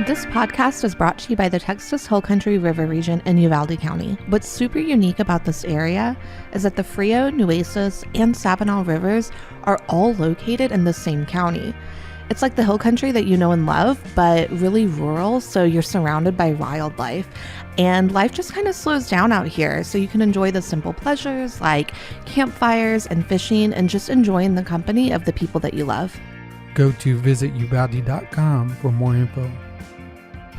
This podcast is brought to you by the Texas Hill Country River region in Uvalde County. What's super unique about this area is that the Frio, Nueces, and Sabinal rivers are all located in the same county. It's like the hill country that you know and love, but really rural, so you're surrounded by wildlife. And life just kind of slows down out here, so you can enjoy the simple pleasures like campfires and fishing and just enjoying the company of the people that you love. Go to visituvalde.com for more info.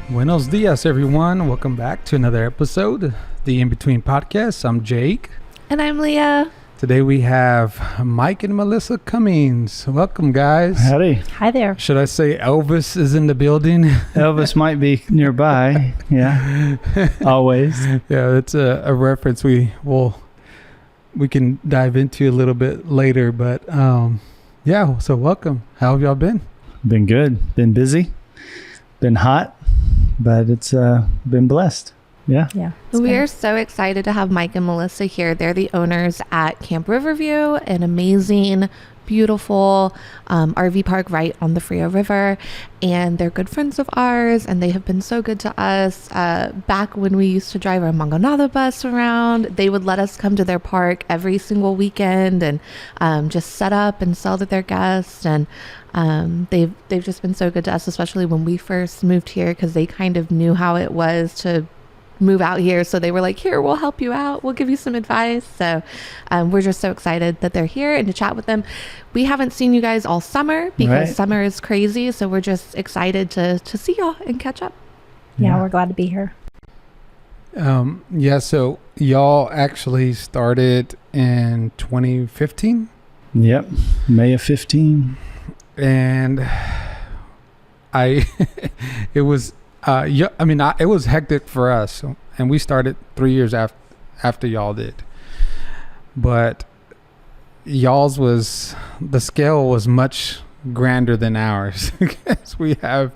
Buenos dias, everyone. Welcome back to another episode, the In Between Podcast. I'm Jake. And I'm Leah. Today we have Mike and Melissa Cummings. Welcome, guys. Howdy. Hi there. Should I say Elvis is in the building? Elvis might be nearby. Yeah. Always. Yeah, that's a reference we can dive into a little bit later. But yeah, so welcome. How have y'all been? Been good. Been busy. Been hot. But it's been blessed. Yeah. Yeah. We are so excited to have Mike and Melissa here. They're the owners at Camp Riverview, an amazing, beautiful RV park right on the Frio River. And they're good friends of ours, and they have been so good to us. Back when we used to drive our Mangonada bus around, they would let us come to their park every single weekend and just set up and sell to their guests. And they've just been so good to us, especially when we first moved here, because they kind of knew how it was to move out here. So they were like, here, we'll help you out. We'll give you some advice. So we're just so excited that they're here and to chat with them. We haven't seen you guys all summer because summer is crazy. So we're just excited to see y'all and catch up. Yeah, we're glad to be here. Yeah, so y'all actually started in 2015? Yep. May of 15. And it was it was hectic for us, and we started 3 years after y'all did. But y'all's the scale was much grander than ours. Because we have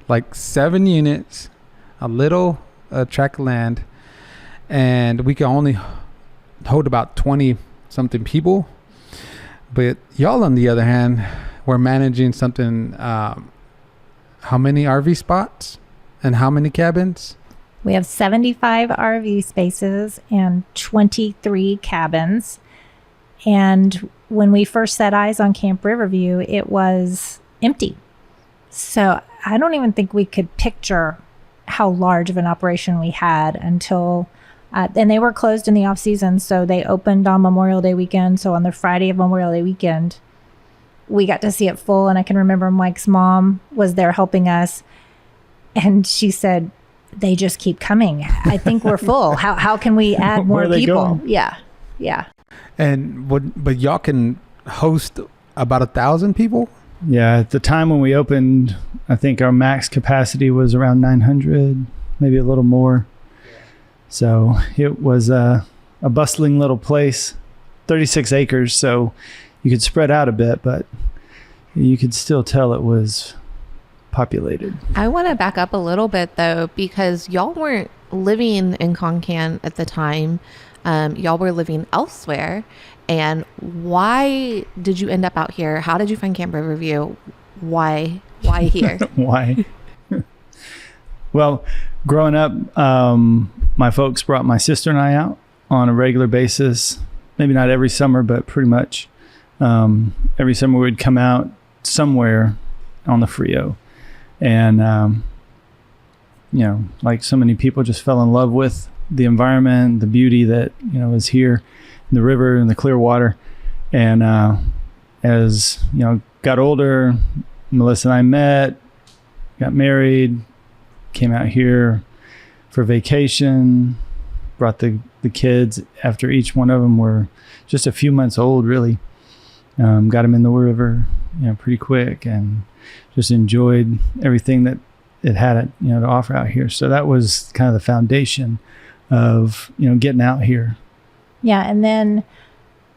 like 7 units, a little tract of land, and we can only hold about 20 something people. But y'all, on the other hand, we're managing something. How many RV spots and how many cabins? We have 75 RV spaces and 23 cabins. And when we first set eyes on Camp Riverview, it was empty. So I don't even think we could picture how large of an operation we had until, and they were closed in the off season. So they opened on Memorial Day weekend. So on the Friday of Memorial Day weekend, we got to see it full. And I can remember Mike's mom was there helping us. And she said, they just keep coming. I think we're full. How can we add more people? Going? Yeah. Yeah. But y'all can host about 1,000 people? Yeah. At the time when we opened, I think our max capacity was around 900, maybe a little more. So it was a bustling little place, 36 acres. So you could spread out a bit, but you could still tell it was populated. I want to back up a little bit though, because y'all weren't living in Concan at the time. Y'all were living elsewhere. And why did you end up out here? How did you find Camp Riverview? Why here? Why? Well, growing up, my folks brought my sister and I out on a regular basis. Maybe not every summer, but pretty much every summer we'd come out somewhere on the Frio. And, like so many people, just fell in love with the environment, the beauty that, is here in the river and the clear water. And as, got older, Melissa and I met, got married, came out here for vacation, brought the kids after each one of them were just a few months old, really. Got them in the river, pretty quick, and just enjoyed everything that it had, to offer out here. So that was kind of the foundation of, getting out here. Yeah. And then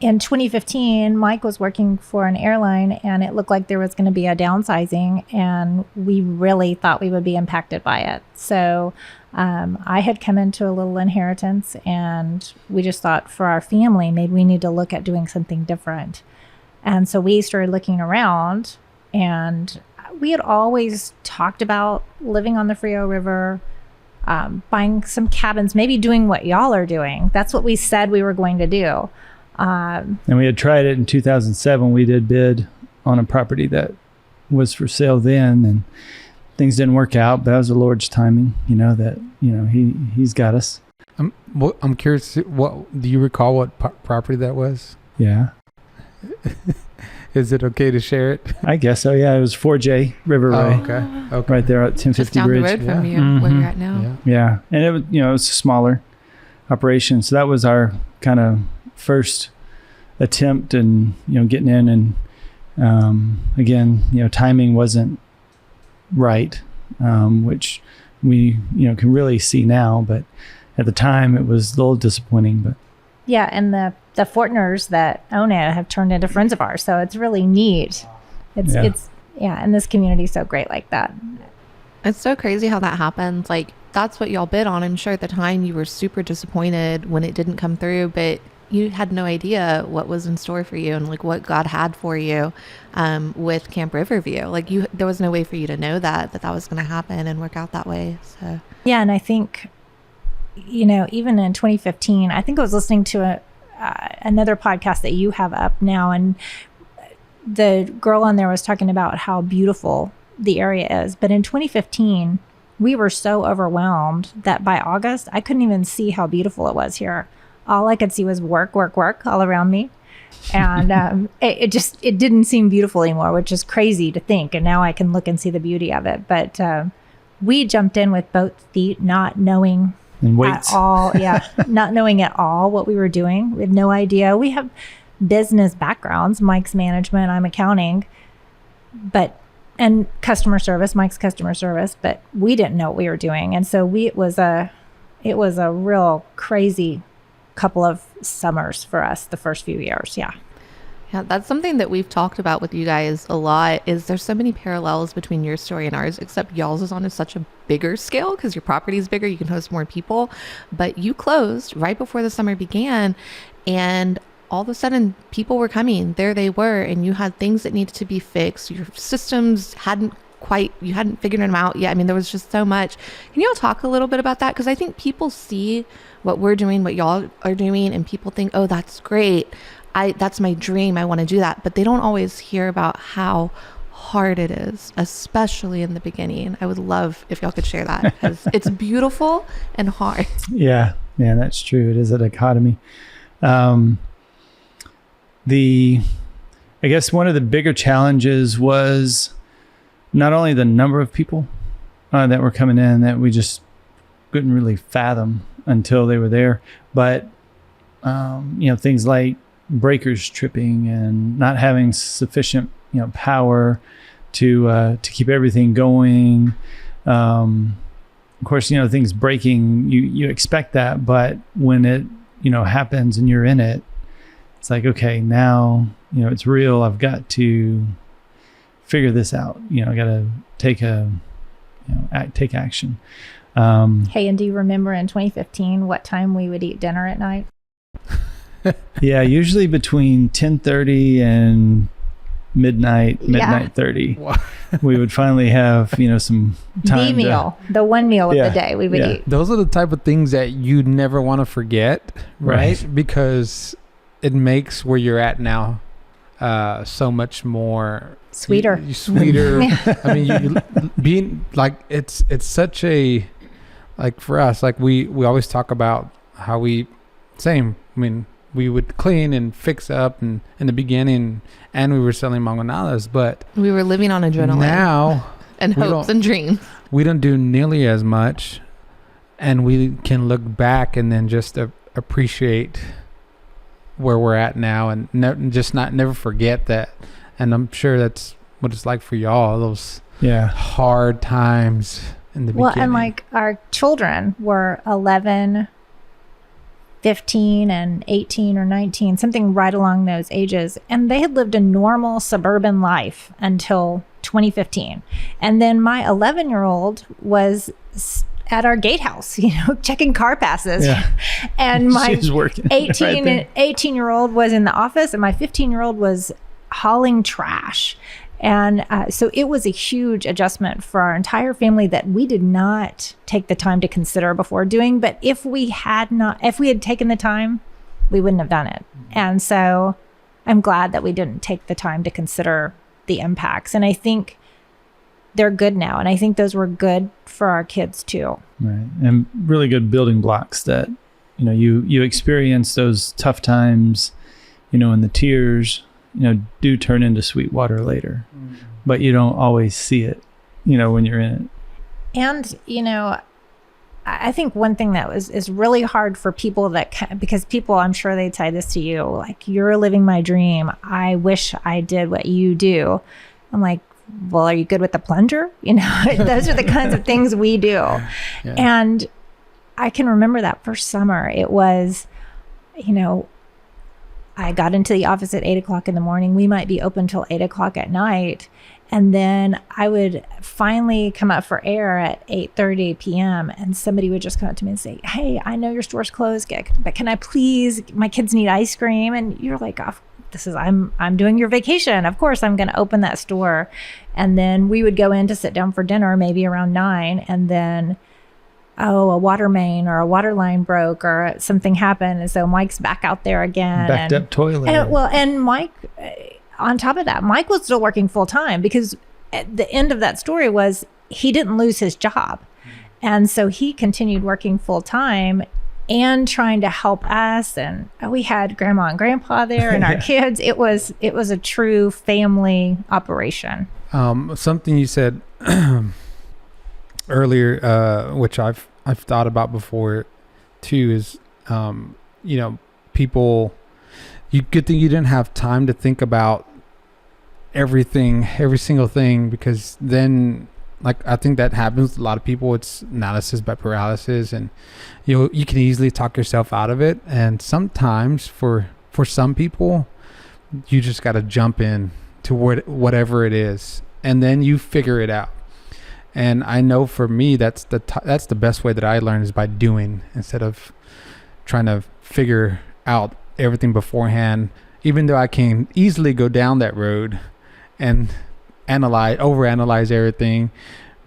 in 2015, Mike was working for an airline, and it looked like there was going to be a downsizing, and we really thought we would be impacted by it. So I had come into a little inheritance, and we just thought for our family, maybe we need to look at doing something different. And so we started looking around, and we had always talked about living on the Frio River, buying some cabins, maybe doing what y'all are doing. That's what we said we were going to do. And we had tried it in 2007. We did bid on a property that was for sale then, and things didn't work out, but that was the Lord's timing, that, he's got us. I'm curious, what do you recall what property that was? Yeah. Is it okay to share it? I guess so. Yeah. It was 4J River Ray. Okay. Right there at 1050 Just down Bridge. the road from you, where you're at now. Yeah. And it was, it was a smaller operation. So that was our kind of first attempt and, getting in, and again, timing wasn't right, which we, can really see now, but at the time it was a little disappointing, but Yeah, and the Fortners that own it have turned into friends of ours, so it's really neat. It's and this community is so great like that. It's so crazy how that happens. Like, that's what y'all bid on. I'm sure at the time you were super disappointed when it didn't come through, but you had no idea what was in store for you and like what God had for you with Camp Riverview. Like, there was no way for you to know that was going to happen and work out that way. So Yeah, and I think, even in 2015, I think I was listening to another podcast that you have up now, and the girl on there was talking about how beautiful the area is. But in 2015, we were so overwhelmed that by August, I couldn't even see how beautiful it was here. All I could see was work all around me. And it didn't seem beautiful anymore, which is crazy to think. And now I can look and see the beauty of it. But we jumped in with both feet, not knowing and weights. at all. Yeah, not knowing at all what we were doing. We had no idea. We have business backgrounds. Mike's management, I'm accounting, and customer service. Mike's customer service, but we didn't know what we were doing. And so it was a real crazy couple of summers for us the first few years. Yeah, that's something that we've talked about with you guys a lot. Is there's so many parallels between your story and ours, except y'all's is on such a bigger scale because your property is bigger, you can host more people. But you closed right before the summer began, and all of a sudden people were coming. There they were, and you had things that needed to be fixed. Your systems you hadn't figured them out yet. I mean, there was just so much. Can y'all talk a little bit about that? Because I think people see what we're doing, what y'all are doing, and people think, oh, that's great. That's my dream. I want to do that. But they don't always hear about how hard it is, especially in the beginning. I would love if y'all could share that, because it's beautiful and hard. Yeah, that's true. It is a dichotomy. I guess one of the bigger challenges was not only the number of people that were coming in that we just couldn't really fathom until they were there, but things like breakers tripping and not having sufficient power to keep everything going. Of course, things breaking, you expect that, but when it happens and you're in it, it's like, okay, now it's real. I've got to figure this out. I got to take action. Hey, and do you remember in 2015 what time we would eat dinner at night? Yeah, usually between 10:30 and midnight 30. Wow. We would finally have some time. The one meal of the day we would eat. Those are the type of things that you never want to forget, right? Because it makes where you're at now so much more sweeter. Sweeter. I mean, you being like it's such a, like, for us, like we always talk about how we we would clean and fix up and in the beginning, and we were selling mangonadas, but we were living on adrenaline now and hopes and dreams. We don't do nearly as much, and we can look back and then just appreciate where we're at now, and never forget that. And I'm sure that's what it's like for y'all, those hard times in the beginning. Well, and like our children were 11, 15 and 18 or 19, something right along those ages. And they had lived a normal suburban life until 2015. And then my 11-year-old was at our gatehouse, checking car passes. Yeah. And my 18-year-old was in the office, and my 15-year-old was hauling trash. And so it was a huge adjustment for our entire family that we did not take the time to consider before doing. But if we had taken the time, we wouldn't have done it. And so I'm glad that we didn't take the time to consider the impacts. And I think they're good now. And I think those were good for our kids too. Right. And really good building blocks that, you experience those tough times, and the tears, do turn into sweet water later, but you don't always see it, when you're in it. And, I think one thing that is really hard for people because people, I'm sure they'd say this to you, like, you're living my dream. I wish I did what you do. I'm like, well, are you good with the plunger? Those are the kinds of things we do. Yeah. And I can remember that first summer. It was, I got into the office at 8:00 in the morning. We might be open till 8:00 at night. And then I would finally come up for air at 8:30 p.m. and somebody would just come up to me and say, hey, I know your store's closed, but can I please, my kids need ice cream. And you're like, oh, I'm doing your vacation. Of course, I'm going to open that store. And then we would go in to sit down for dinner, maybe around 9. And then, a water main or a water line broke or something happened. And so Mike's back out there again. Backed up toilet. And Mike, on top of that, Mike was still working full time, because at the end of that story was he didn't lose his job. And so he continued working full time and trying to help us. And we had grandma and grandpa there and our kids. It was a true family operation. Something you said earlier, which I've thought about before too, is, people, good thing you didn't have time to think about every single thing, because then, like, I think that happens with a lot of people. It's analysis by paralysis, and you can easily talk yourself out of it. And sometimes for some people, you just got to jump in to whatever it is, and then you figure it out. And I know for me, that's the best way that I learn, is by doing, instead of trying to figure out everything beforehand. Even though I can easily go down that road and overanalyze everything,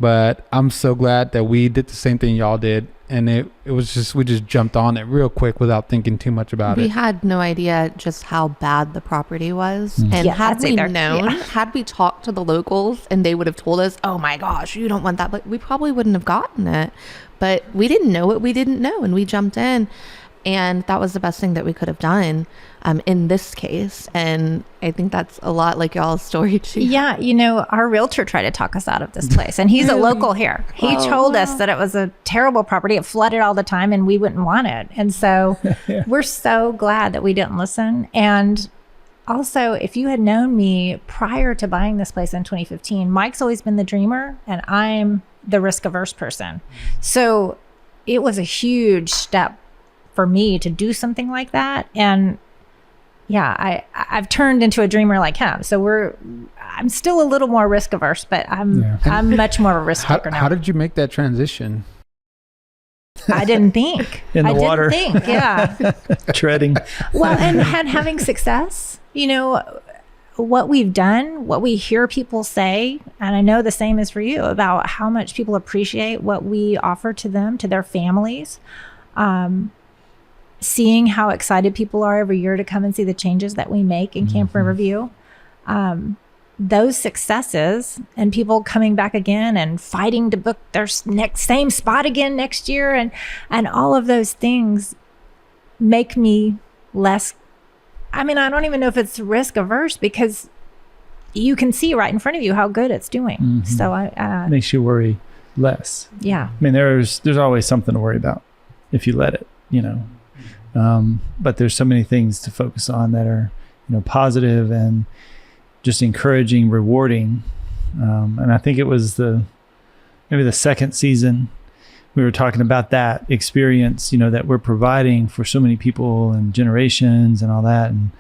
but I'm so glad that we did the same thing y'all did, and it was just, we just jumped on it real quick without thinking too much about it. We had no idea just how bad the property was. And had we talked to the locals and they would have told us, oh my gosh, you don't want that, but we probably wouldn't have gotten it. But we didn't know what we didn't know, and we jumped in. And that was the best thing that we could have done in this case. And I think that's a lot like y'all's story too. Yeah. Our realtor tried to talk us out of this place, and he's a local here. He told us that it was a terrible property. It flooded all the time and we wouldn't want it. And so we're so glad that we didn't listen. And also, if you had known me prior to buying this place in 2015, Mike's always been the dreamer and I'm the risk averse person. So it was a huge step for me to do something like that. And I've turned into a dreamer like him. So I'm still a little more risk averse, but I'm much more of a risk taker now. How did you make that transition? I didn't think. In the water. Didn't think, yeah. Treading. Well, and having success, what we've done, what we hear people say, and I know the same is for you, about how much people appreciate what we offer to them, to their families. Seeing how excited people are every year to come and see the changes that we make in Camp Riverview. Those successes and people coming back again and fighting to book their same spot again next year, and all of those things make me less, I don't even know if it's risk averse, because you can see right in front of you how good it's doing. So makes you worry less. Yeah. There's always something to worry about if you let it, but there's so many things to focus on that are, positive and just encouraging, rewarding. And I think it was maybe the second season, we were talking about that experience, that we're providing for so many people and generations and all that. And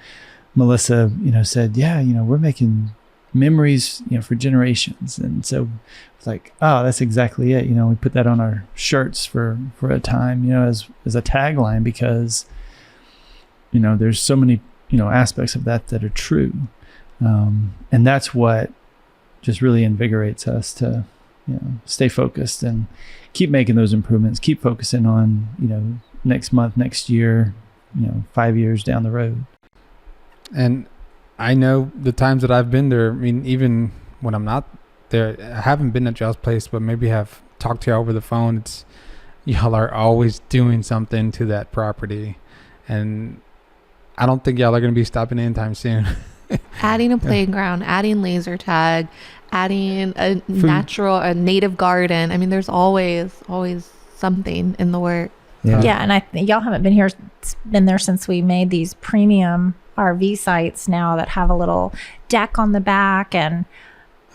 Melissa, said, we're making memories, for generations. And so it's like, oh, that's exactly it. We put that on our shirts for a time, as a tagline, because, there's so many, aspects of that are true. And that's what just really invigorates us to, stay focused and keep making those improvements, keep focusing on, next month, next year, 5 years down the road. And I know the times that I've been there, I mean, even when I'm not there, I haven't been at y'all's place, but maybe have talked to y'all over the phone. It's y'all are always doing something to that property. And I don't think y'all are going to be stopping anytime soon. Adding a playground, adding laser tag, adding a native garden. I mean, there's always something in the work. Yeah, and y'all haven't been here, been there since we made these premium RV sites now that have a little deck on the back, and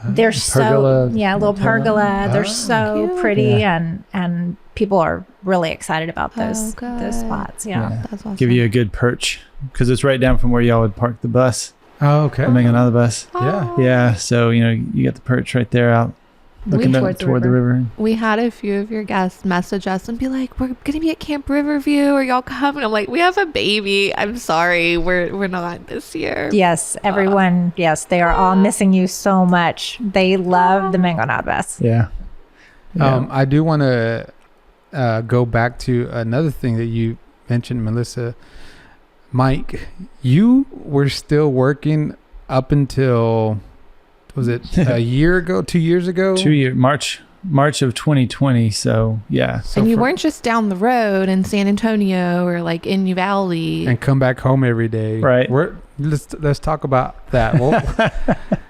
they're pergola. a little pergola. They're so cute. pretty, and people are really excited about those good. spots. Yeah. That's awesome. Give you a good perch because it's right down from where y'all would park the bus. Oh, okay. Coming another bus. Yeah. Yeah. So, you got the perch right there out looking up toward the river. We had a few of your guests message us and be like, we're going to be at Camp Riverview. Are y'all coming? I'm like, we have a baby. I'm sorry. We're not this year. Yes, everyone. Yes, they are all missing you so much. They love the Mango Nod bus. Yeah. I do want to go back to another thing that you mentioned, Melissa. Mike, you were still working up until, was it a year ago, 2 years ago? 2 years, March of 2020. So yeah. And you weren't just down the road in San Antonio or like in Uvalde. And come back home every day. Right. Let's talk about that. Well,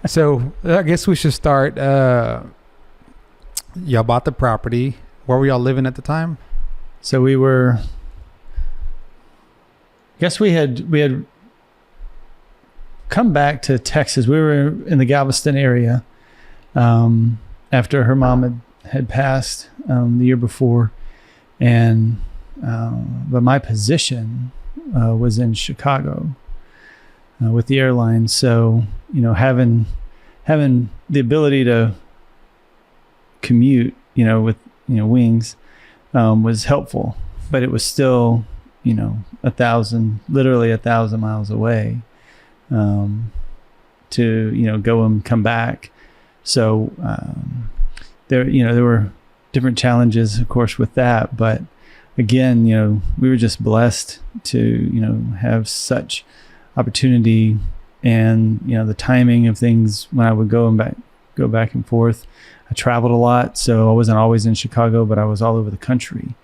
so I guess we should start. Y'all bought the property. Where were y'all living at the time? So we were, I guess we had come back to Texas. We were in the Galveston area after her mom had passed the year before, and but my position was in Chicago with the airline. So having the ability to commute, with wings was helpful, but it was still literally 1,000 miles away to go and come back. So there were different challenges, of course, with that, but again, we were just blessed to have such opportunity, and the timing of things when I would go back and forth. I traveled a lot, so I wasn't always in Chicago, but I was all over the country.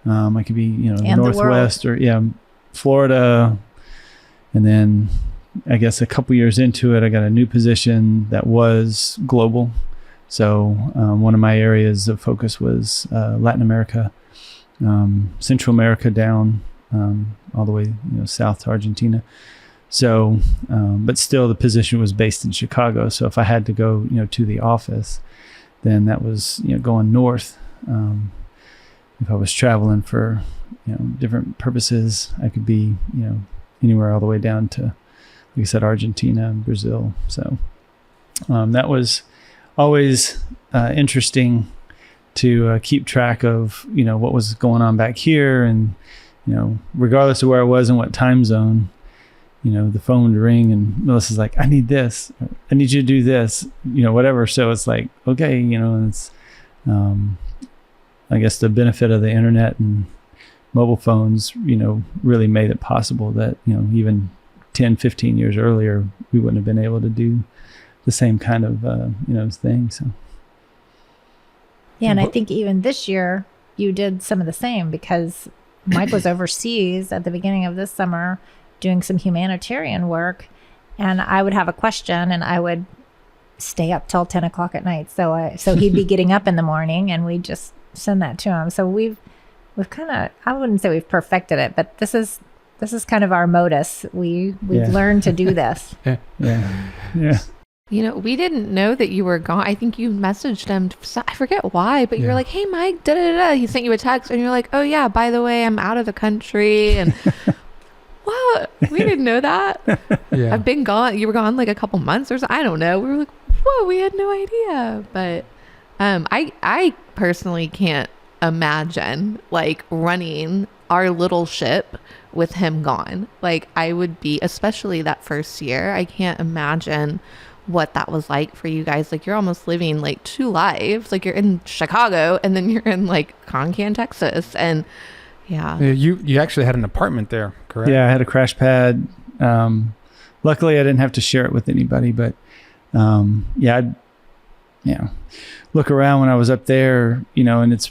I could be, Northwest or Florida. And then I guess a couple years into it, I got a new position that was global. So one of my areas of focus was Latin America, Central America down all the way, south to Argentina. So, but still the position was based in Chicago. So if I had to go, to the office, then that was, going north. If I was traveling for, different purposes, I could be, anywhere all the way down to, like I said, Argentina and Brazil. So that was always interesting to keep track of, what was going on back here. And, regardless of where I was and what time zone, the phone would ring and Melissa's like, I need this, I need you to do this, whatever. So it's like, okay, and it's, I guess the benefit of the internet and mobile phones, really made it possible that, even 10, 15 years earlier, we wouldn't have been able to do the same kind of, thing. So. Yeah. And I think even this year you did some of the same, because Mike was overseas at the beginning of this summer doing some humanitarian work, and I would have a question and I would stay up till 10 o'clock at night. So he'd be getting up in the morning and we'd just send that to him. So we've kind of, I wouldn't say we've perfected it, but this is kind of our modus. We've learned to do this. Yeah. We didn't know that you were gone. I think you messaged him. I forget why, but you're like, hey, Mike, da-da-da-da. He sent you a text and you're like, oh yeah, by the way, I'm out of the country. And what? We didn't know that. Yeah. I've been gone. You were gone like a couple months or something. I don't know. We were like, whoa, we had no idea. But I personally can't imagine like running our little ship with him gone. Like I would be, especially that first year, I can't imagine what that was like for you guys. Like, you're almost living like two lives. Like, you're in Chicago and then you're in like Concan, Texas. And yeah. You actually had an apartment there, correct? Yeah, I had a crash pad. Luckily, I didn't have to share it with anybody, but I'd look around when I was up there, and it's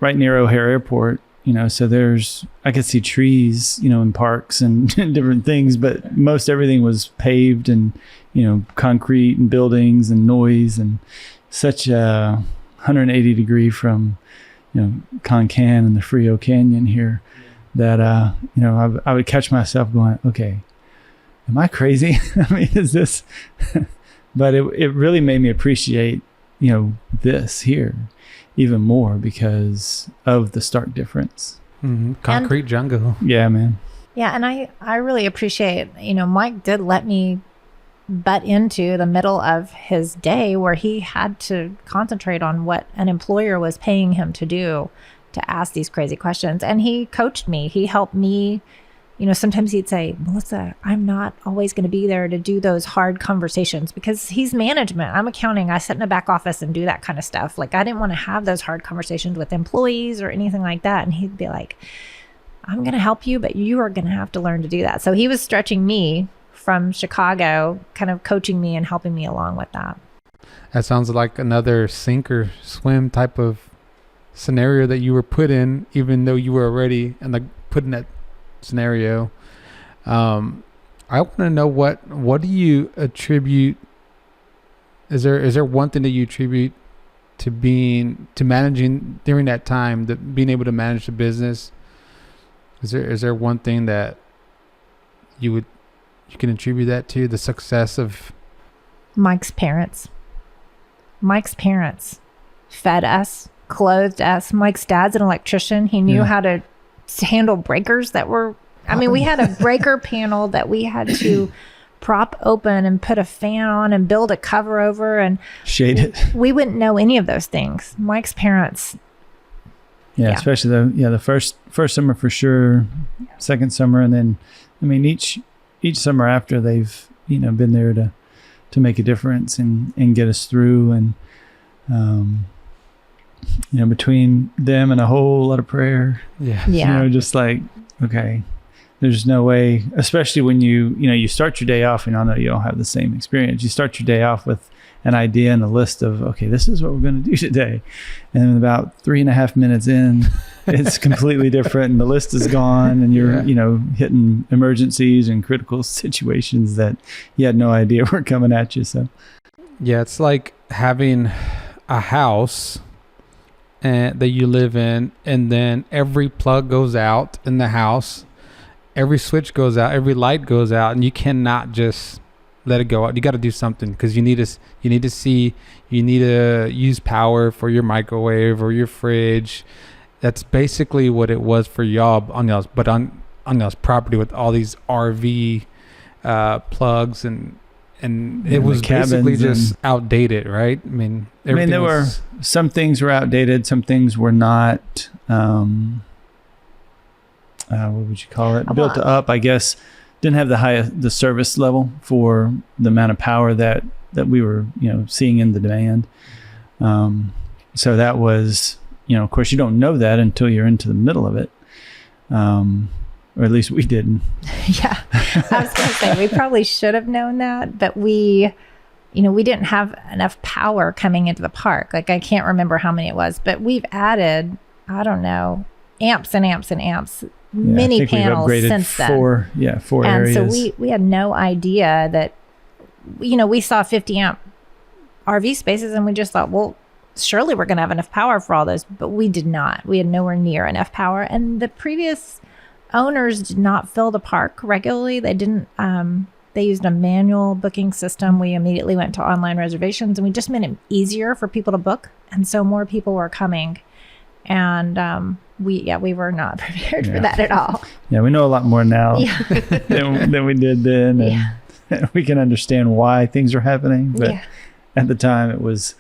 right near O'Hare Airport, so I could see trees, in parks and different things, but most everything was paved and, concrete and buildings and noise, and such a 180 degree from, Concan and the Frio Canyon here that, I would catch myself going, okay, am I crazy? I mean, is this, but it really made me appreciate, this here even more because of the stark difference. Mm-hmm. Concrete jungle. Yeah, man. Yeah, and I really appreciate, Mike did let me butt into the middle of his day where he had to concentrate on what an employer was paying him to do, to ask these crazy questions. And he coached me. He helped me. Sometimes he'd say, Melissa, I'm not always going to be there to do those hard conversations because he's management. I'm accounting. I sit in a back office and do that kind of stuff. Like, I didn't want to have those hard conversations with employees or anything like that. And he'd be like, I'm going to help you, but you are going to have to learn to do that. So he was stretching me from Chicago, kind of coaching me and helping me along with that. That sounds like another sink or swim type of scenario that you were put in, even though you were already put in that scenario. I want to know what do you attribute? Is there one thing that you attribute to managing during that time, that being able to manage the business? Is there one thing that you can attribute that to, the success of Mike's parents? Mike's parents fed us, clothed us. Mike's dad's an electrician. He knew how to handle breakers that were, we had a breaker panel that we had to prop open and put a fan on and build a cover over and shade it. We wouldn't know any of those things. Mike's parents. Yeah. Especially the first summer for sure, second summer. And then, each summer after, they've, been there to make a difference and get us through. And, between them and a whole lot of prayer, just like, okay, there's no way, especially when you start your day off, and I know you all have the same experience. You start your day off with an idea and a list of, okay, this is what we're going to do today. And then about 3.5 minutes in, it's completely different, and the list is gone, and you're, hitting emergencies and critical situations that you had no idea were coming at you. So, yeah, it's like having a house that you live in, and then every plug goes out in the house, every switch goes out, every light goes out, and you cannot just let it go out. You got to do something because you need to use power for your microwave or your fridge. That's basically what it was for y'all on y'all's property with all these RV plugs and it was basically just outdated, right? There were some things were outdated, some things were not. What would you call it? Built up, I guess. Didn't have the service level for the amount of power that we were, seeing in the demand. So that was, of course, you don't know that until you're into the middle of it. Or at least we didn't. Yeah. I was going to say, we probably should have known that, but we didn't have enough power coming into the park. Like, I can't remember how many it was, but we've added, I don't know, amps and amps and amps, many panels since then. Four areas. And so we had no idea that, we saw 50 amp RV spaces and we just thought, well, surely we're going to have enough power for all those, but we did not. We had nowhere near enough power. And the previous owners did not fill the park regularly. They didn't, they used a manual booking system. We immediately went to online reservations, and we just made it easier for people to book. And so more people were coming, and we were not prepared for that at all. Yeah, we know a lot more now than we did then. And we can understand why things are happening. But at the time it was,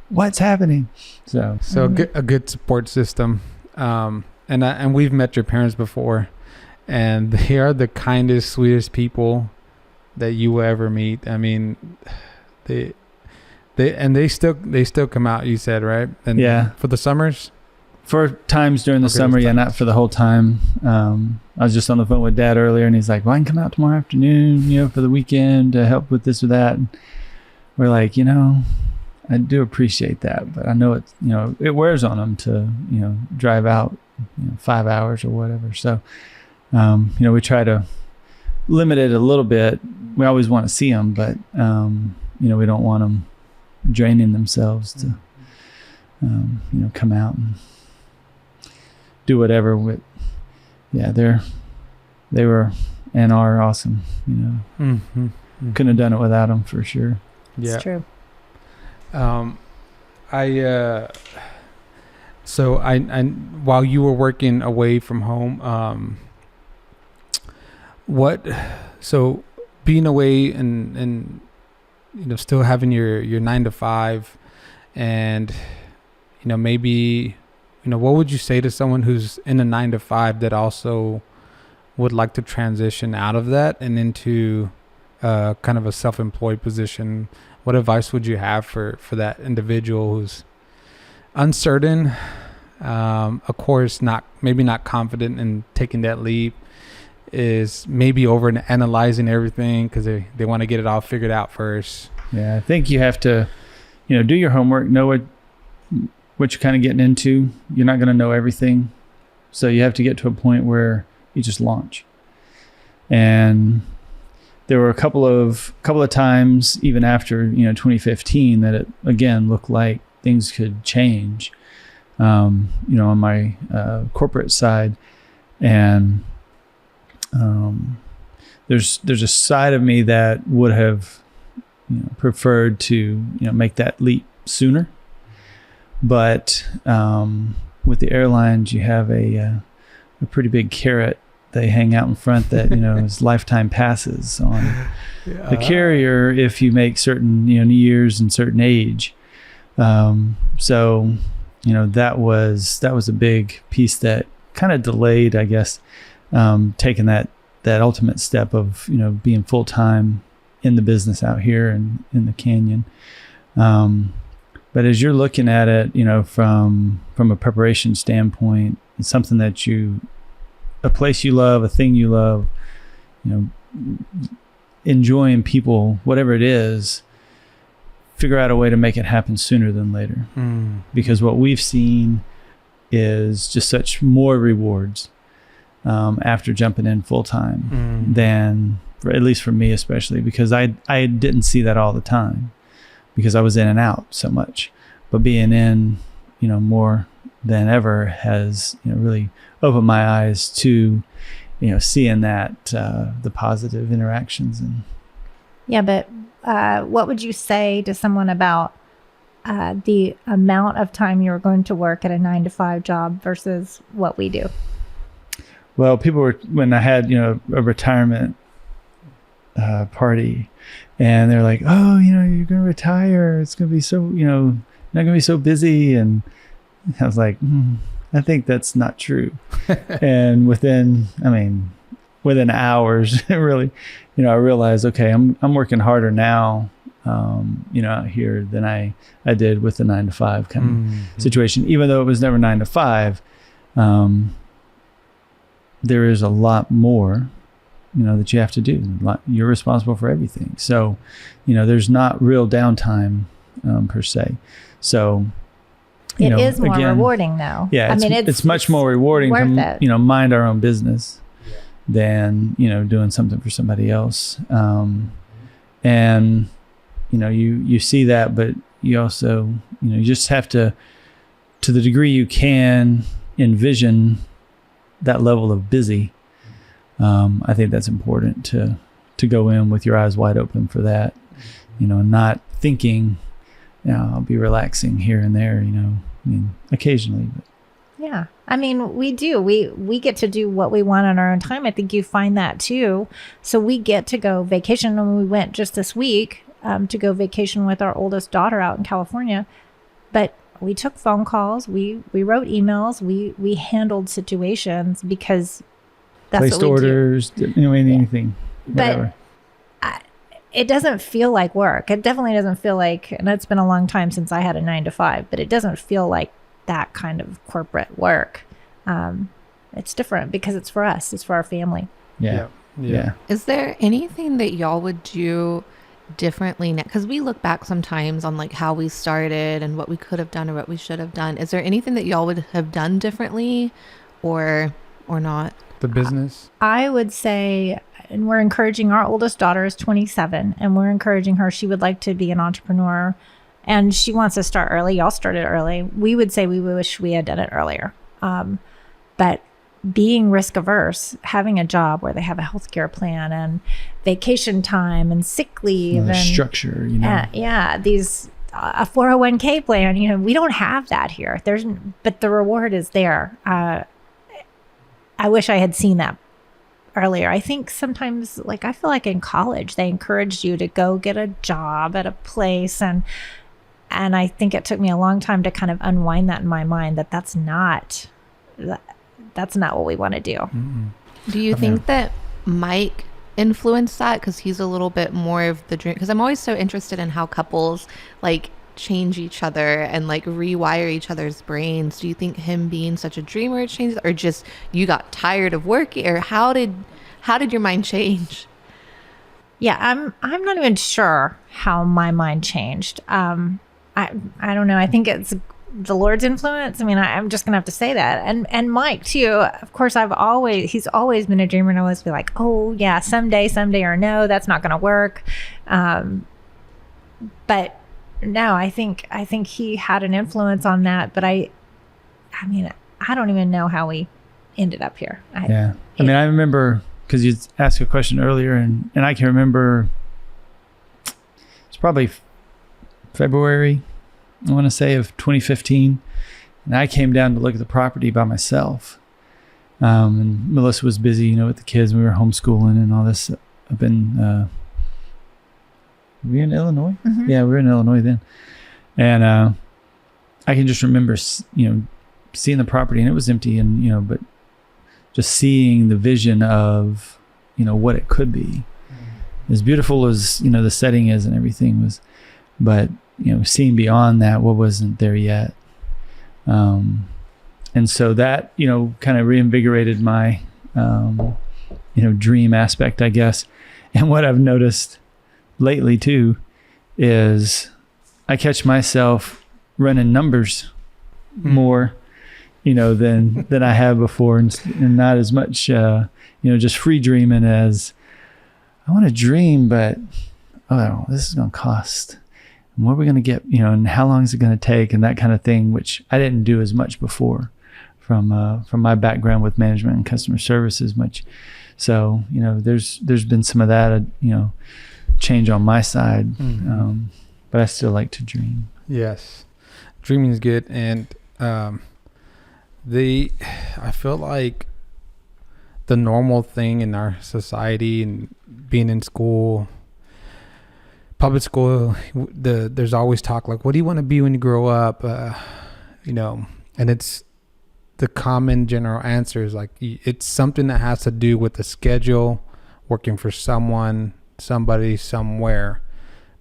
what's happening? So a good support system. And we've met your parents before, and they are the kindest, sweetest people that you will ever meet. I mean, they still come out. You said, right? And Yeah. for the summers. For times during the Okay, summer, those yeah, not times. for the whole time. I was just on the phone with Dad earlier, and he's like, "Well, I can come out tomorrow afternoon, for the weekend to help with this or that." And we're like, I do appreciate that, but I know it's, it wears on them to, drive out, 5 hours or whatever. So, we try to limit it a little bit. We always want to see them, but we don't want them draining themselves to, come out and do whatever with. Yeah, they were and are awesome. Mm-hmm. Couldn't have done it without them for sure. Yeah. It's true. So I while you were working away from home, so being away and still having your 9 to 5, and maybe what would you say to someone who's in a 9 to 5 that also would like to transition out of that and into kind of a self-employed position? What advice would you have for that individual who's uncertain, of course, maybe not confident in taking that leap, is maybe over analyzing everything because they want to get it all figured out first? Yeah, I think you have to, do your homework, know what you're kind of getting into. You're not going to know everything, so you have to get to a point where you just launch. And there were a couple of times, even after 2015, that it again looked like things could change. On my corporate side, and there's a side of me that would have preferred to make that leap sooner. But with the airlines, you have a pretty big carrot they hang out in front that is lifetime passes on the carrier if you make certain years and certain age. So that was a big piece that kind of delayed, I guess, taking that ultimate step of being full time in the business out here and in the canyon. But as you're looking at it, from a preparation standpoint, it's something that a place you love, a thing you love, enjoying people, whatever it is, figure out a way to make it happen sooner than later. Because what we've seen is just such more rewards after jumping in full time than, at least for me especially, because I didn't see that all the time because I was in and out so much. But being in, more than ever has really opened my eyes to seeing that the positive interactions. And Yeah, but what would you say to someone about the amount of time you're going to work at a 9 to 5 job versus what we do? Well, people were, when I had a retirement party, and they're like, "Oh, you're going to retire. It's going to be so not going to be so busy." And I was like, I think that's not true. And within hours, really, I realized, okay, I'm working harder now, out here than I did with the 9 to 5 kind of situation. Even though it was never 9 to 5, there is a lot more, that you have to do. You're responsible for everything. So, there's not real downtime per se. So, It is more rewarding, though. Yeah, it's much more rewarding to mind our own business than doing something for somebody else. And you see that, but you also you just have to the degree you can, envision that level of busy. I think that's important to go in with your eyes wide open for that, and not thinking, I'll be relaxing here and there, occasionally. But. Yeah. We do. We get to do what we want on our own time. I think you find that too. So we get to go vacation, and we went just this week to go vacation with our oldest daughter out in California. But we took phone calls. We wrote emails. We handled situations because that's placed what we orders, do. anything, But whatever. it doesn't feel like work. It definitely doesn't feel like, and it's been a long time since I had a 9 to 5, but it doesn't feel like that kind of corporate work. It's different because it's for us. It's for our family. Yeah. Yeah. Is there anything that y'all would do differently now? Because we look back sometimes on like how we started and what we could have done or what we should have done. Is there anything that y'all would have done differently or not? The business. I would say, and we're encouraging, our oldest daughter is 27, and we're encouraging her. She would like to be an entrepreneur, and she wants to start early. Y'all started early. We would say we wish we had done it earlier. But being risk averse, having a job where they have a healthcare plan and vacation time and sick leave The and structure, you know. these a 401k plan, you know, we don't have that here. But the reward is there. I wish I had seen that earlier. I think sometimes, like, I feel like in college they encouraged you to go get a job at a place, and I think it took me a long time to kind of unwind that in my mind that that's not what we want to do. Mm-mm. Do you think that Mike influenced that because he's a little bit more of the dream? Because I'm always so interested in how couples like change each other and like rewire each other's brains. Do you think him being such a dreamer changed, or just you got tired of working, or how did your mind change? Yeah, I'm not even sure how my mind changed. I don't know. I think it's the Lord's influence. I mean, I'm just gonna have to say that. And Mike too. Of course, he's always been a dreamer, and I always be like, oh yeah, someday, or no, that's not gonna work. But no, I think he had an influence on that. But I mean, I don't even know how we ended up here. I mean, I remember, because you asked a question earlier, and I can remember it's probably February, I want to say, of 2015, and I came down to look at the property by myself. And Melissa was busy, you know, with the kids. We were homeschooling and all this up in were we in Illinois? Mm-hmm. Yeah, we were in Illinois then. And I can just remember, you know, seeing the property, and it was empty, and, you know, but just seeing the vision of, you know, what it could be. As beautiful as, you know, the setting is and everything was, but, you know, seeing beyond that, what wasn't there yet. And so that, you know, kind of reinvigorated my, you know, dream aspect, I guess. And what I've noticed lately too is I catch myself running numbers more, you know, than I have before, and not as much, you know, just free dreaming as I want to dream, but oh, this is going to cost, and what are we going to get, you know, and how long is it going to take, and that kind of thing, which I didn't do as much before from my background with management and customer service as much. So, you know, there's been some of that, you know, change on my side. But I still like to dream. Yes, dreaming is good. And I feel like the normal thing in our society and being in school, public school, there's always talk like, what do you want to be when you grow up? You know, and it's the common general answer is like, it's something that has to do with the schedule, working for somebody, somewhere,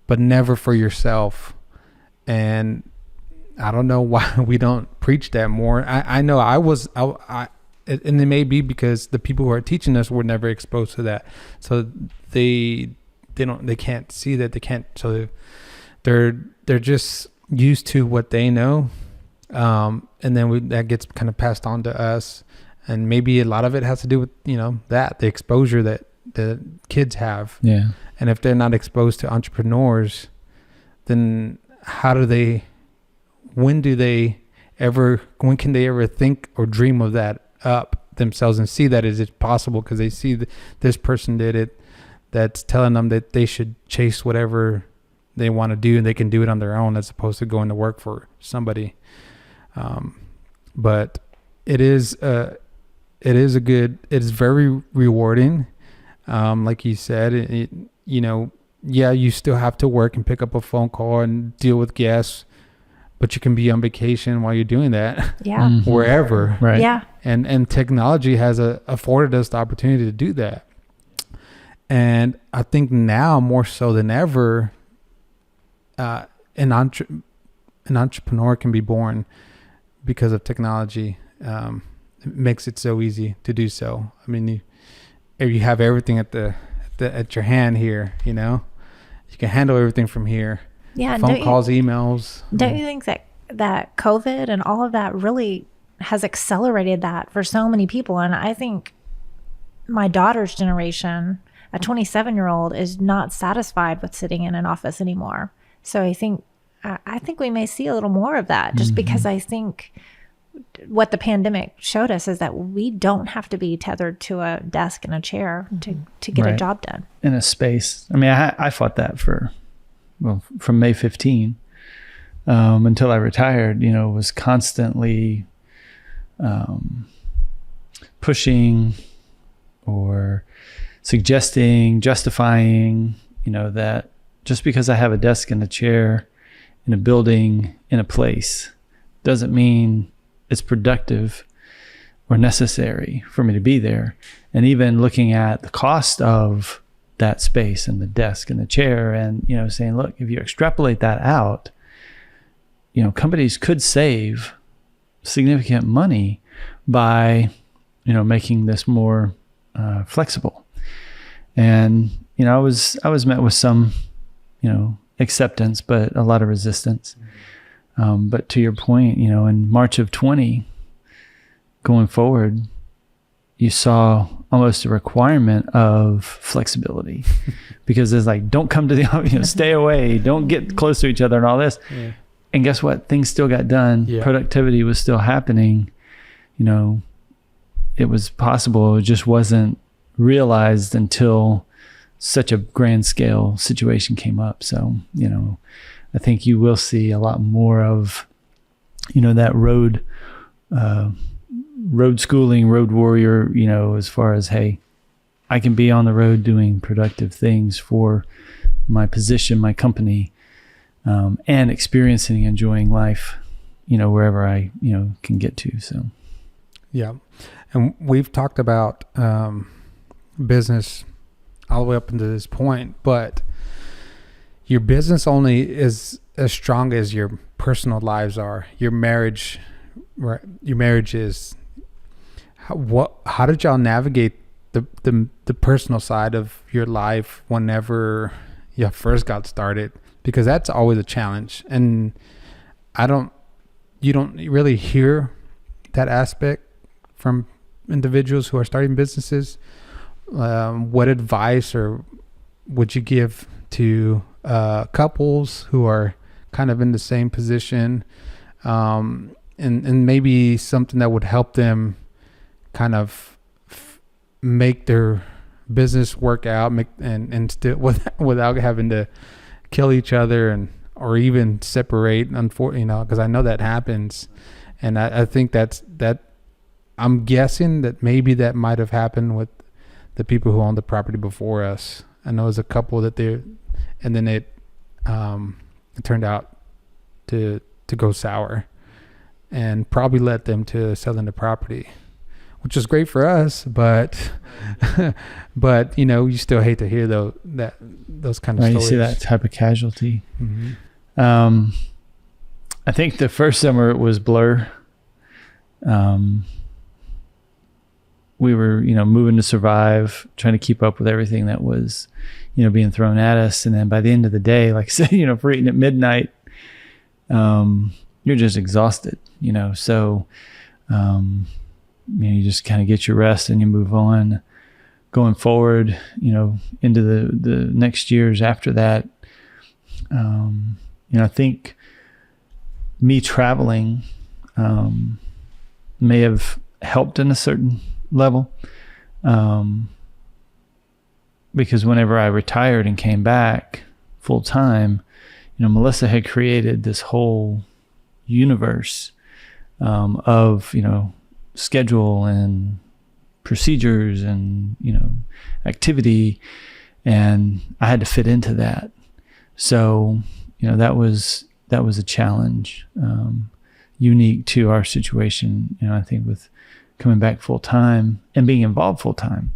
but never for yourself. And I don't know why we don't preach that more. I know and it may be because the people who are teaching us were never exposed to that, so they can't see that, they can't, so they're just used to what they know, and then that gets kind of passed on to us, and maybe a lot of it has to do with, you know, the exposure that the kids have. Yeah. And if they're not exposed to entrepreneurs, then when can they ever think or dream of that up themselves and see that is it possible, because they see this person did it, that's telling them that they should chase whatever they want to do and they can do it on their own, as opposed to going to work for somebody. But it is very rewarding. Like you said, you know, yeah, you still have to work and pick up a phone call and deal with guests, but you can be on vacation while you're doing that. Yeah. Wherever. Right. Yeah. And technology has afforded us the opportunity to do that. And I think now more so than ever, an entrepreneur can be born because of technology. It makes it so easy to do so. I mean, if you have everything at your hand here, you know, you can handle everything from here. Yeah. Phone calls, emails. Don't you think that COVID and all of that really has accelerated that for so many people? And I think my daughter's generation, a 27-year-old, is not satisfied with sitting in an office anymore. So I think we may see a little more of that, just because I think what the pandemic showed us is that we don't have to be tethered to a desk and a chair to get a job done. In a space. I mean, I fought that from May 15 until I retired, you know, was constantly pushing or suggesting, justifying, you know, that just because I have a desk and a chair in a building, in a place, doesn't mean it's productive or necessary for me to be there. And even looking at the cost of that space and the desk and the chair, and, you know, saying, look, if you extrapolate that out, you know, companies could save significant money by, you know, making this more flexible. And, you know, I was met with some, you know, acceptance, but a lot of resistance. But to your point, you know, in March of 20, going forward, you saw almost a requirement of flexibility because it's like, don't come to the office, you know, stay away, don't get close to each other and all this. Yeah. And guess what? Things still got done. Yeah. Productivity was still happening. You know, it was possible. It just wasn't realized until such a grand scale situation came up. So, you know, I think you will see a lot more of, you know, that road schooling, road warrior, you know, as far as, hey, I can be on the road doing productive things for my position, my company, and experiencing and enjoying life, you know, wherever I, you know, can get to. So, yeah. And we've talked about business all the way up into this point, but your business only is as strong as your personal lives are. Your marriage, right? Your marriage is. How did y'all navigate the personal side of your life whenever you first got started? Because that's always a challenge, and you don't really hear that aspect from individuals who are starting businesses. What advice or would you give to couples who are kind of in the same position, and maybe something that would help them kind of make their business work out, and still without having to kill each other or even separate, you know, because I know that happens, and I think that I'm guessing that maybe that might have happened with the people who owned the property before us. I know there's a couple that and then it turned out to go sour, and probably led them to selling the property, which is great for us, but but you know, you still hate to hear those kind of stories. You see that type of casualty. Mm-hmm. I think the first summer it was blur. We were, you know, moving to survive, trying to keep up with everything that was, you know, being thrown at us. And then by the end of the day, like I said, you know, if we're eating at midnight, you're just exhausted, you know. So, you know, you just kind of get your rest and you move on. Going forward, you know, into the next years after that, you know, I think me traveling may have helped in a certain level, because whenever I retired and came back full time, you know, Melissa had created this whole universe of, you know, schedule and procedures and, you know, activity, and I had to fit into that. So, you know, that was a challenge, unique to our situation, you know, I think with coming back full time and being involved full time.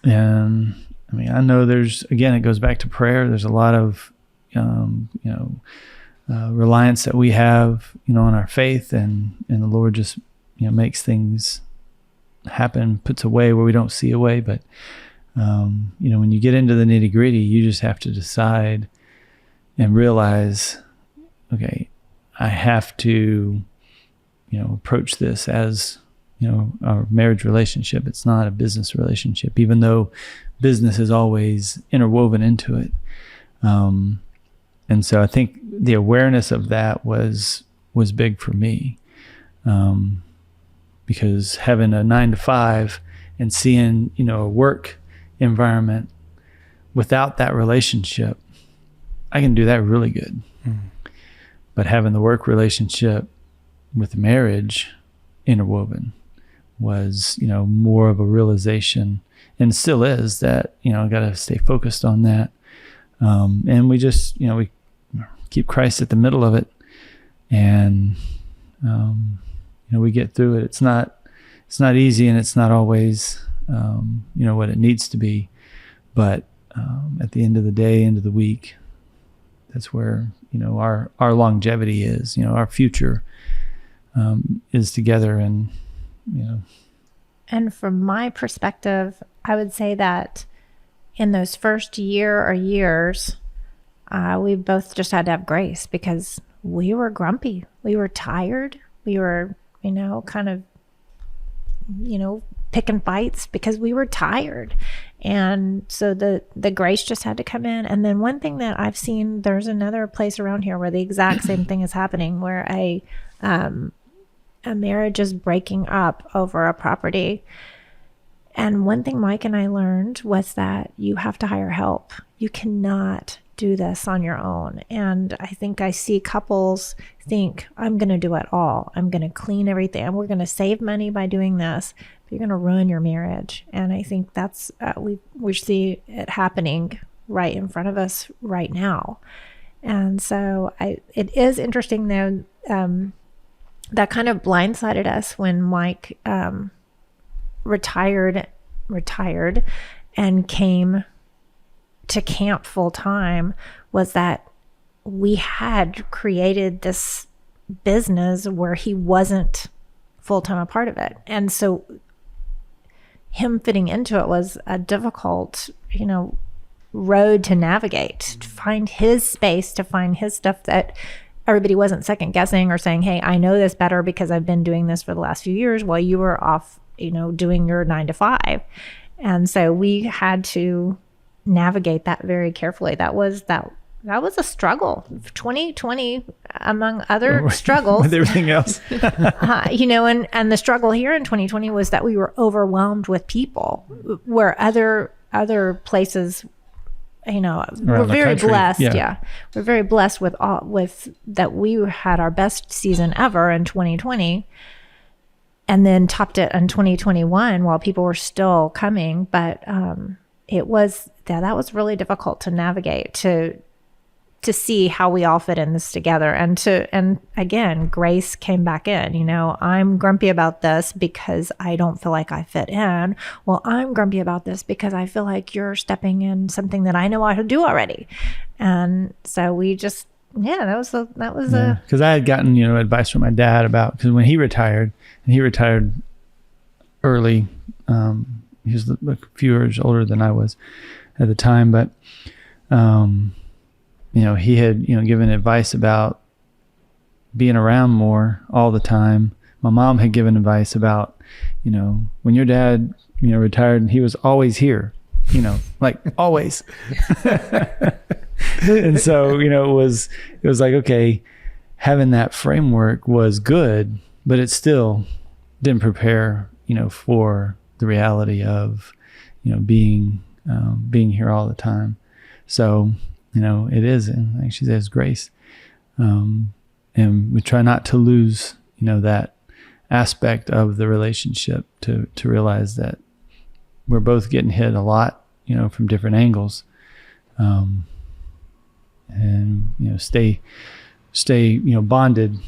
And I mean, I know again, it goes back to prayer. There's a lot of, reliance that we have, on our faith, and the Lord just, makes things happen, puts a way where we don't see a way. But, when you get into the nitty gritty, you just have to decide and realize, okay, I have to, approach this as, our marriage relationship. It's not a business relationship, even though business is always interwoven into it. And so I think the awareness of that was big for me, because having a 9-to-5 and seeing, a work environment without that relationship, I can do that really good. But having the work relationship with marriage interwoven was, more of a realization, and still is, that, I got to stay focused on that. And we just, we keep Christ at the middle of it, and, we get through it. It's not easy, and it's not always, what it needs to be. But at the end of the day, end of the week, that's where, our longevity is, our future is together. And, And from my perspective, I would say that in those first year or years, we both just had to have grace, because we were grumpy. We were tired. We were, kind of, picking fights because we were tired. And so the grace just had to come in. And then one thing that I've seen, there's another place around here where the exact same thing is happening, where a marriage is breaking up over a property. And one thing Mike and I learned was that you have to hire help. You cannot do this on your own. And I think I see couples think, I'm going to do it all. I'm going to clean everything, and we're going to save money by doing this. But you're going to ruin your marriage. And I think that's, we see it happening right in front of us right now. And so it is interesting, though, that kind of blindsided us when Mike retired and came to camp full time, was that we had created this business where he wasn't full time a part of it. And so him fitting into it was a difficult, road to navigate, to find his space, to find his stuff, that everybody wasn't second guessing or saying, hey, I know this better because I've been doing this for the last few years while you were off, doing your 9-to-5. And so we had to navigate that very carefully. That was a struggle. 2020, among other struggles, with everything else. And the struggle here in 2020 was that we were overwhelmed with people, where other places, we're very blessed. Yeah. We're very blessed with that. We had our best season ever in 2020, and then topped it in 2021 while people were still coming. But that was really difficult to navigate, to see how we all fit in this together. And again, grace came back in. I'm grumpy about this because I don't feel like I fit in. Well, I'm grumpy about this because I feel like you're stepping in something that I know how to do already. And so we just, that was because I had gotten, advice from my dad about, because when he retired, and he retired early, he was a few years older than I was at the time, but, he had, given advice about being around more all the time. My mom had given advice about, when your dad, retired, and he was always here, like always. And so, it was like, okay, having that framework was good, but it still didn't prepare, for the reality of, being here all the time. So, it is, and like she says, grace. And we try not to lose, that aspect of the relationship, to realize that we're both getting hit a lot, from different angles. And, stay, bonded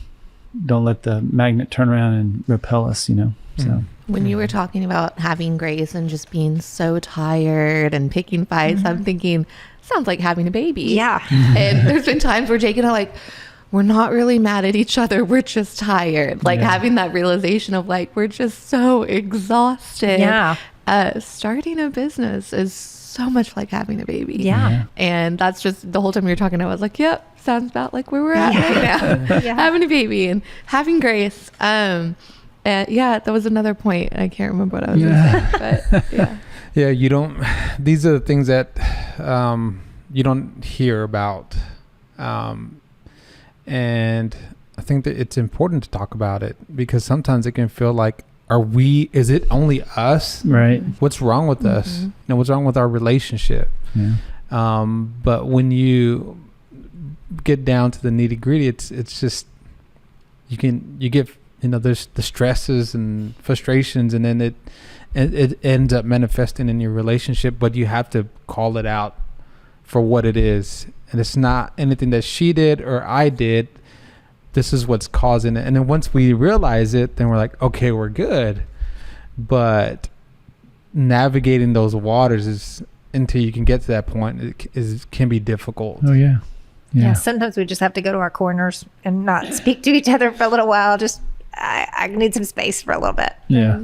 don't let the magnet turn around and repel us, you know. So When you were talking about having grace and just being so tired and picking fights, I'm thinking, sounds like having a baby. Yeah. And there's been times where Jake and I like, we're not really mad at each other. We're just tired. Like having that realization of like, we're just so exhausted. Yeah. Starting a business is so much like having a baby. Yeah. And that's just the whole time we were talking, I was like, yep, sounds about like where we're at right now. Yeah. Having a baby and having grace. Yeah, that was another point. I can't remember what I was going to say, but yeah. Yeah, you don't. These are the things that you don't hear about, and I think that it's important to talk about it because sometimes it can feel like, is it only us? right. What's wrong with us? You know, what's wrong with our relationship? Yeah. But when you get down to the nitty gritty, it's just you get, you know, there's the stresses and frustrations, and then it ends up manifesting in your relationship, but you have to call it out for what it is. And it's not anything that she did or I did. This is what's causing it. And then once we realize it, then we're like, okay, we're good. But navigating those waters is, until you can get to that point, can be difficult. Oh yeah. Yeah. Sometimes we just have to go to our corners and not speak to each other for a little while. Just, I need some space for a little bit. Yeah.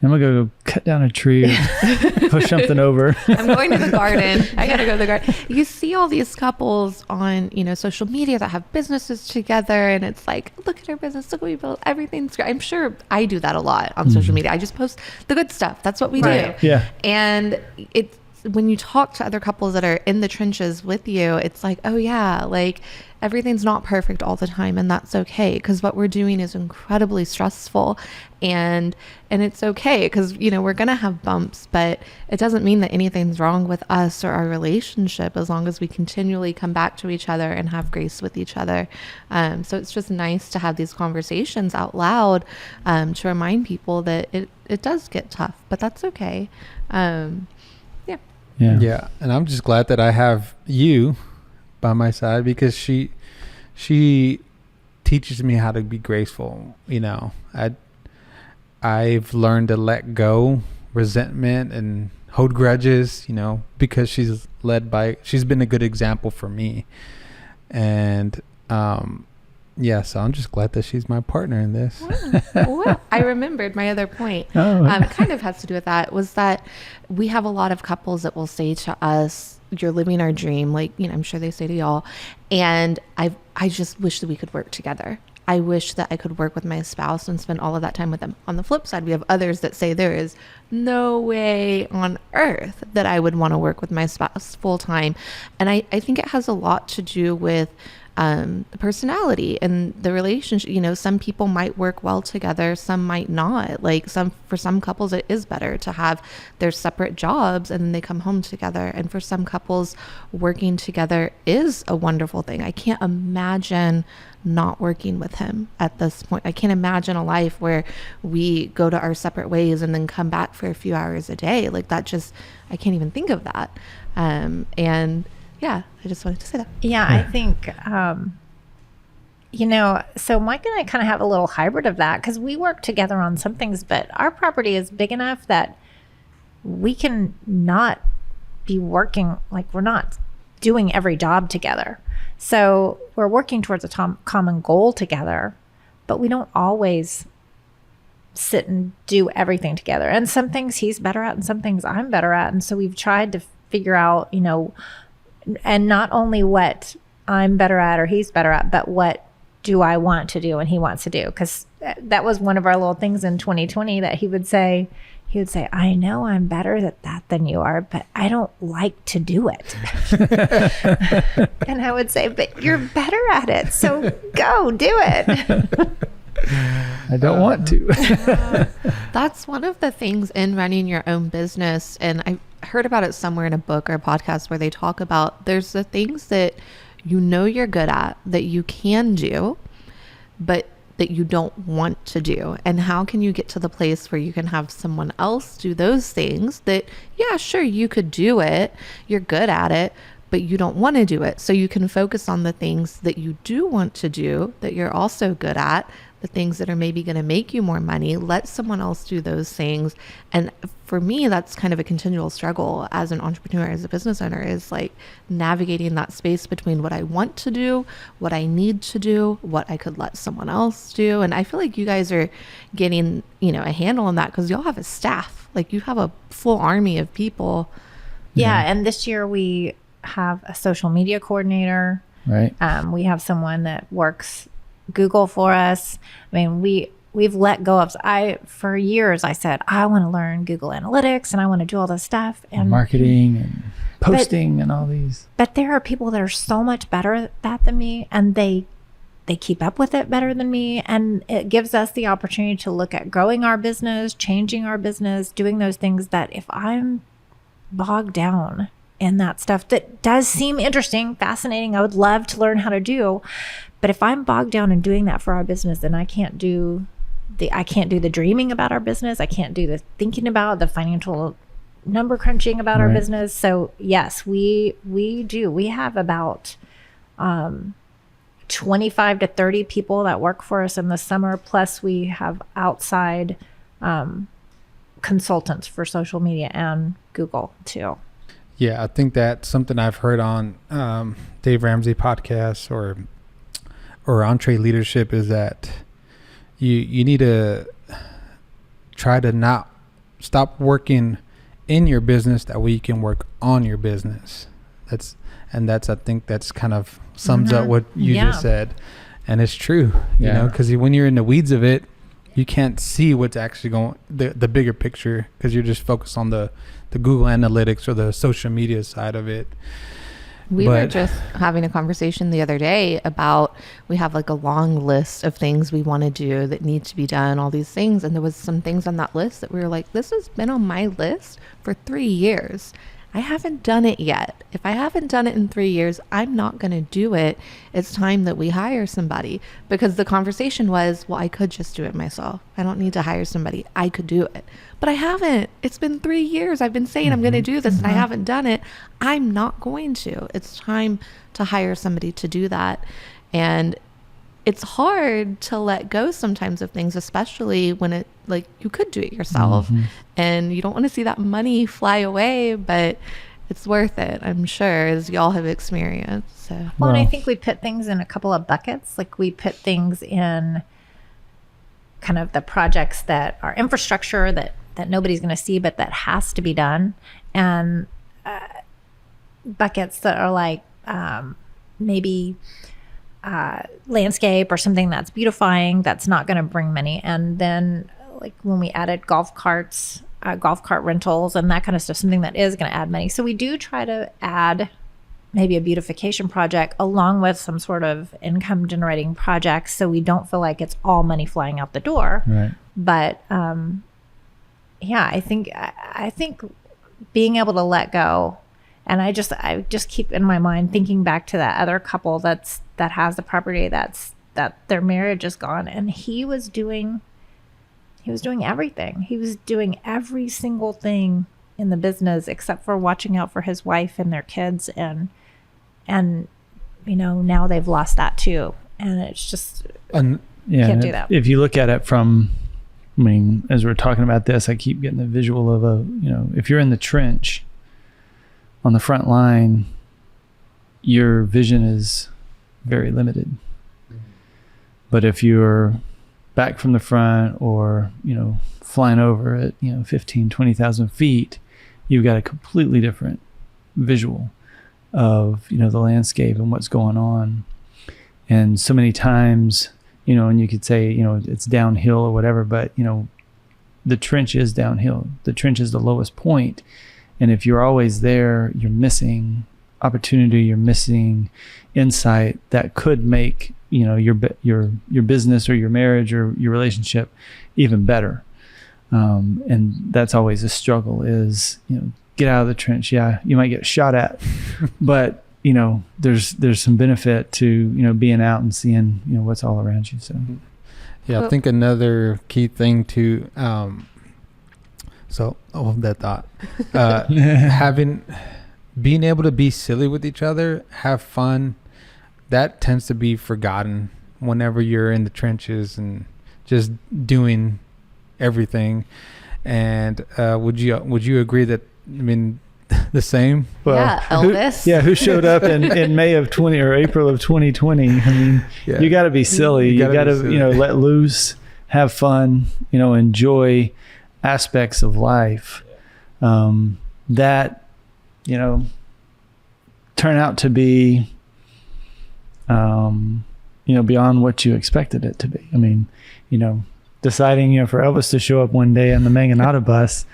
I'm gonna go cut down a tree or push something over. I'm going to the garden. I gotta go to the garden. You see all these couples on, you know, social media that have businesses together, and it's like, look at our business, look what we built, everything's great. I'm sure I do that a lot on social media. I just post the good stuff. That's what we do. Yeah. And it's when you talk to other couples that are in the trenches with you, it's like, oh yeah, like everything's not perfect all the time, and that's okay, because what we're doing is incredibly stressful, and it's okay, because, you know, we're gonna have bumps, but it doesn't mean that anything's wrong with us or our relationship, as long as we continually come back to each other and have grace with each other. So it's just nice to have these conversations out loud, to remind people that it does get tough, but that's okay. Yeah. And I'm just glad that I have you by my side, because she teaches me how to be graceful. You know, I've learned to let go resentment and hold grudges, you know, because she's been a good example for me. And so I'm just glad that she's my partner in this. Well, I remembered my other point. Kind of has to do with that, was that we have a lot of couples that will say to us, you're living our dream, like, you know, I'm sure they say to y'all, and I just wish that we could work together. I wish that I could work with my spouse and spend all of that time with them. On the flip side, we have others that say there is no way on earth that I would want to work with my spouse full time. And I think it has a lot to do with the personality and the relationship. You know, some people might work well together, some might not. Like for some couples, it is better to have their separate jobs and then they come home together. And for some couples, working together is a wonderful thing. I can't imagine not working with him at this point. I can't imagine a life where we go to our separate ways and then come back for a few hours a day. Like that I can't even think of that. And yeah, I just wanted to say that. Yeah, I think, you know, so Mike and I kind of have a little hybrid of that, because we work together on some things, but our property is big enough that we can not be working, like we're not doing every job together. So we're working towards a common goal together, but we don't always sit and do everything together. And some things he's better at and some things I'm better at. And so we've tried to figure out, you know, and not only what I'm better at or he's better at, but what do I want to do and he wants to do. Because that was one of our little things in 2020 that he would say, I know I'm better at that than you are, but I don't like to do it. And I would say, but you're better at it, so go do it. I don't want to. That's one of the things in running your own business. And I heard about it somewhere in a book or a podcast where they talk about there's the things that you know you're good at, that you can do, but that you don't want to do. And how can you get to the place where you can have someone else do those things that, yeah, sure, you could do it, you're good at it, but you don't want to do it. So you can focus on the things that you do want to do, that you're also good at, the things that are maybe going to make you more money. Let someone else do those things. And for me, that's kind of a continual struggle as an entrepreneur, as a business owner, is like navigating that space between what I want to do, what I need to do, what I could let someone else do. And I feel like you guys are getting, a handle on that, because y'all have a staff. Like, you have a full army of people. Yeah. And this year we have a social media coordinator. Right. We have someone that works Google for us. I mean, we've let go of, for years I said, I want to learn Google Analytics and I want to do all this stuff and marketing and posting and all these. But there are people that are so much better at that than me, and they keep up with it better than me. And it gives us the opportunity to look at growing our business, changing our business, doing those things that if I'm bogged down in that stuff that does seem interesting, fascinating, I would love to learn how to do. But if I'm bogged down in doing that for our business, then I can't do the dreaming about our business. I can't do the thinking about the financial number crunching about our business. So yes, we do. We have about 25 to 30 people that work for us in the summer. Plus we have outside consultants for social media and Google too. Yeah, I think that's something I've heard on Dave Ramsey podcasts or Entree Leadership, is that you need to try to not stop working in your business, that way you can work on your business. I think that's kind of sums up what you just said. And it's true, you know, because when you're in the weeds of it, you can't see what's actually going, the bigger picture, because you're just focused on the Google Analytics or the social media side of it. We were just having a conversation the other day about, we have like a long list of things we want to do that need to be done, all these things. And there was some things on that list that we were like, this has been on my list for 3 years. I haven't done it yet. If I haven't done it in 3 years, I'm not going to do it. It's time that we hire somebody. Because the conversation was, well, I could just do it myself. I don't need to hire somebody. I could do it. But I haven't. It's been 3 years. I've been saying I'm going to do this and I haven't done it. I'm not going to. It's time to hire somebody to do that. And it's hard to let go sometimes of things, especially when it, like, you could do it yourself and you don't want to see that money fly away, but it's worth it, I'm sure, as y'all have experienced. So. Well, and I think we put things in a couple of buckets. Like, we put things in kind of the projects that are infrastructure that nobody's going to see, but that has to be done. And buckets that are like maybe landscape or something that's beautifying, that's not going to bring money. And then, like, when we added golf carts, golf cart rentals and that kind of stuff, something that is going to add money. So we do try to add maybe a beautification project along with some sort of income generating projects, so we don't feel like it's all money flying out the door. Right. But yeah, I think being able to let go. And I just keep in my mind thinking back to that other couple that has the property that their marriage is gone, and he was doing everything. He was doing every single thing in the business except for watching out for his wife and their kids, and now they've lost that too. And it's just can't do that. If you look at it from, as we're talking about this, I keep getting the visual of if you're in the trench on the front line, your vision is very limited. But if you're back from the front or, flying over at, 15, 20,000 feet, you've got a completely different visual of, the landscape and what's going on. And so many times, and you could say, it's downhill or whatever, but, the trench is downhill. The trench is the lowest point. And if you're always there, you're missing opportunity, you're missing insight that could make, your business or your marriage or your relationship even better. And that's always a struggle is, get out of the trench. Yeah, you might get shot at, but there's some benefit to, being out and seeing, what's all around you. So, yeah, I think another key thing to, that thought, being able to be silly with each other, have fun, that tends to be forgotten whenever you're in the trenches and just doing everything. And would you agree that, I mean, the same? Yeah, Elvis. Who showed up in May of 20 or April of 2020? I mean, you got to be silly. You got to, let loose, have fun, enjoy aspects of life that, turn out to be, beyond what you expected it to be. I mean, deciding, for Elvis to show up one day on the Mangonada bus,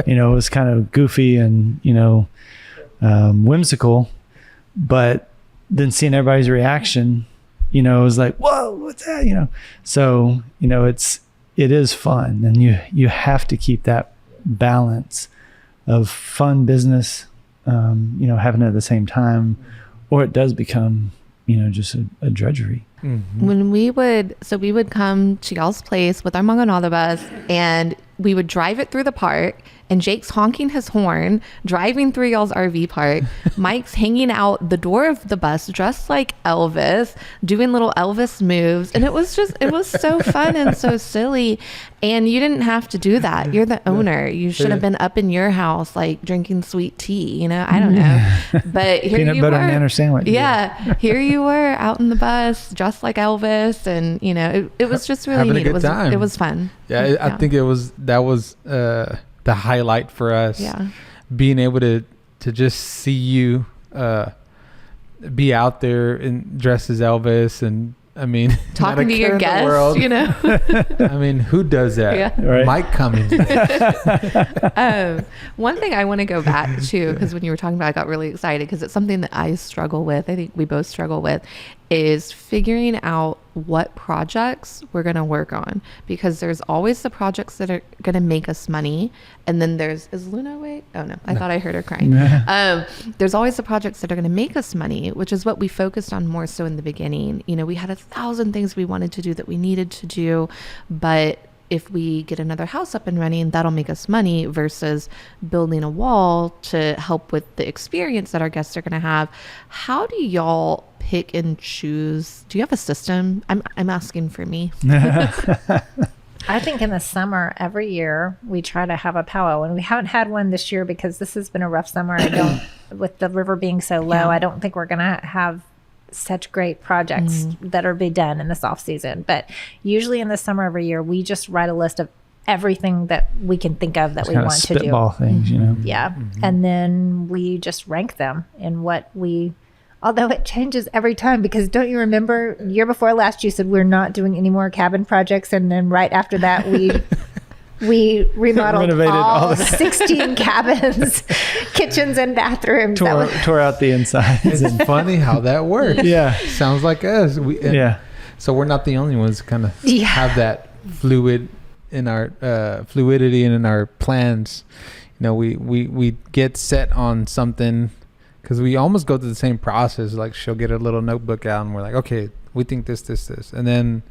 was kind of goofy and, whimsical, but then seeing everybody's reaction, it was like, whoa, what's that? So, it is fun, and you have to keep that balance of fun business, having it at the same time, or it does become, just a drudgery. Mm-hmm. When we would come to y'all's place with our Mangonada bus, and we would drive it through the park, and Jake's honking his horn, driving through y'all's RV park. Mike's hanging out the door of the bus dressed like Elvis, doing little Elvis moves. And it was so fun and so silly. And you didn't have to do that. You're the owner. You should have been up in your house, like drinking sweet tea, I don't know. But here Peanut you butter were. nanner sandwich. Yeah. Here you were out in the bus, dressed like Elvis. And, it was just really Having a neat. good time. It was fun. Yeah, I think that was the highlight for us. Yeah. Being able to just see you be out there and dressed as Elvis, and I mean, Talking to your guests, I mean, who does that? Yeah. Right. Mike Cummings. One thing I want to go back to, because when you were talking about it, I got really excited because it's something that I struggle with. I think we both struggle with, is figuring out what projects we're going to work on, because there's always the projects that are going to make us money. And then is Luna awake? Oh no, I thought I heard her crying. There's always the projects that are going to make us money, which is what we focused on more so in the beginning. We had 1,000 things we wanted to do that we needed to do, but if we get another house up and running, that'll make us money, versus building a wall to help with the experience that our guests are going to have. How do y'all pick and choose? Do you have a system? I'm asking for me. I think in the summer, every year, we try to have a powwow. And we haven't had one this year because this has been a rough summer. With the river being so low, Yeah. I don't think we're going to have such great projects that are be done in this off season. But usually in the summer every year, we just write a list of everything that we can think of that Just we kinda want to do. spitball things, Yeah. And then we just rank them in what although it changes every time, because don't you remember year before last you said we're not doing any more cabin projects, and then right after that we remodeled Renovated all all the- 16 cabins, kitchens and bathrooms. tore out the insides. It's funny how that works. Yeah. Sounds like us. So we're not the only ones kind of Yeah. have that fluidity in our plans. We get set on something, because we almost go through the same process. Like, she'll get a little notebook out and we're like, okay, we think this. And then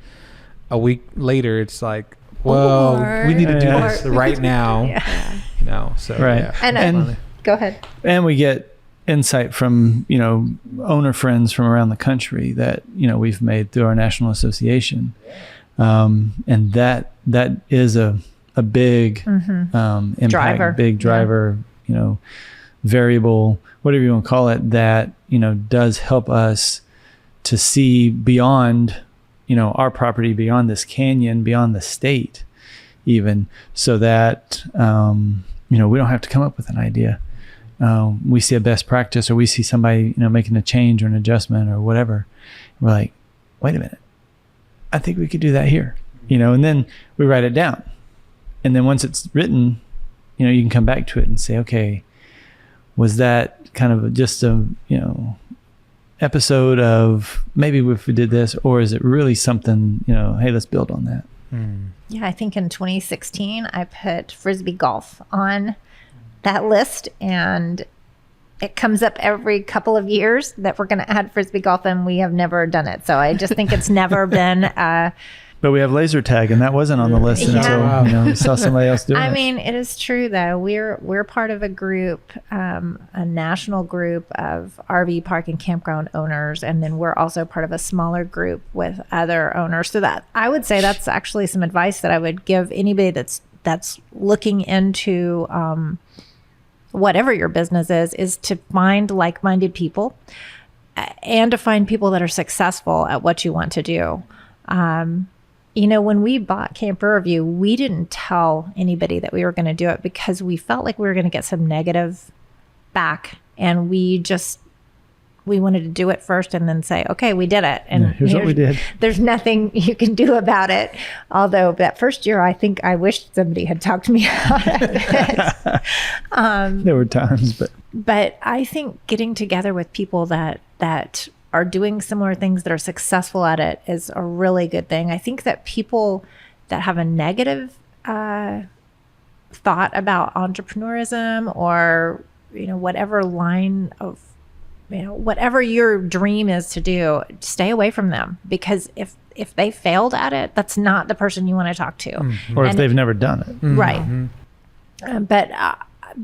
a week later, it's like, well, Or- we need to do Yeah. this right now. Yeah. So Right. yeah. And go ahead. And we get insight from, owner friends from around the country that, we've made through our national association. And that is a big impact, Driver. big driver, variable, whatever you want to call it, that, does help us to see beyond, our property, beyond this canyon, beyond the state even, so that, we don't have to come up with an idea. We see a best practice, or we see somebody, making a change or an adjustment or whatever. We're like, wait a minute, I think we could do that here, and then we write it down. And then once it's written, you can come back to it and say, okay, was that kind of just a, episode of maybe if we did this, or is it really something, hey, let's build on that. Yeah, I think in 2016, I put Frisbee golf on that list, and it comes up every couple of years that we're going to add Frisbee golf, and we have never done it. So I just think it's never been But we have laser tag, and that wasn't on the list Yeah. until we saw somebody else doing it. I mean, it is true though. We're part of a group, a national group of RV park and campground owners, and then we're also part of a smaller group with other owners. So that I would say that's actually some advice that I would give anybody that's looking into whatever your business is to find like-minded people and to find people that are successful at what you want to do. When we bought Camp Riverview, we didn't tell anybody that we were going to do it because we felt like we were going to get some negative back, and we wanted to do it first and then say, okay, we did it. And here's what we did. There's nothing you can do about it. Although that first year, I think I wished somebody had talked me out of it. There were times, But I think getting together with people that are doing similar things, that are successful at it, is a really good thing. I think that people that have a negative thought about entrepreneurism, or whatever line of whatever your dream is to do, stay away from them, because if they failed at it, that's not the person you want to talk to. Mm-hmm. or if they've never done it. Right. Mm-hmm. But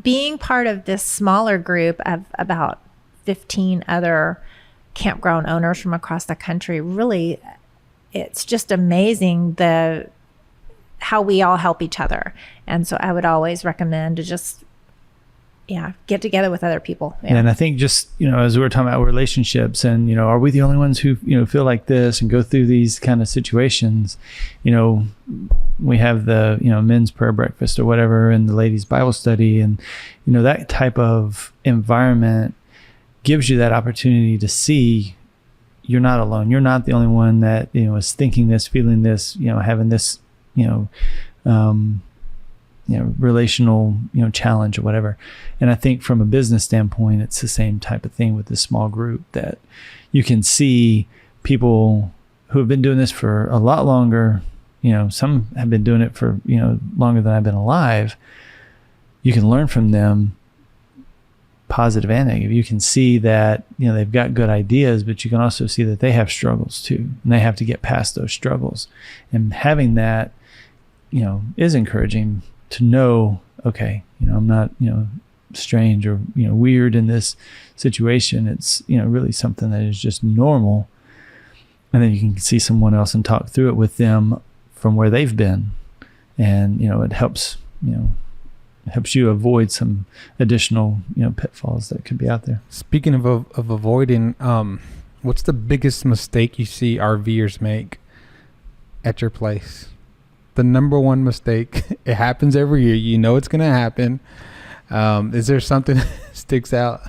being part of this smaller group of about 15 other campground owners from across the country, really, it's just amazing how we all help each other. And so I would always recommend to just get together with other people. And I think just, as we were talking about relationships and, are we the only ones who, feel like this and go through these kind of situations? We have the, men's prayer breakfast or whatever, and the ladies' Bible study, and, that type of environment gives you that opportunity to see you're not alone. You're not the only one that, is thinking this, feeling this, having this, relational, challenge or whatever. And I think from a business standpoint, it's the same type of thing with this small group, that you can see people who have been doing this for a lot longer. Some have been doing it for, longer than I've been alive. You can learn from them, positive and negative. You can see that, they've got good ideas, but you can also see that they have struggles too, and they have to get past those struggles. And having that, is encouraging to know, okay, I'm not, strange or, weird in this situation. It's, really something that is just normal. And then you can see someone else and talk through it with them from where they've been. And, it helps you avoid some additional, pitfalls that could be out there. Speaking of avoiding, what's the biggest mistake you see RVers make at your place? The number one mistake. It happens every year. It's going to happen. Is there something that sticks out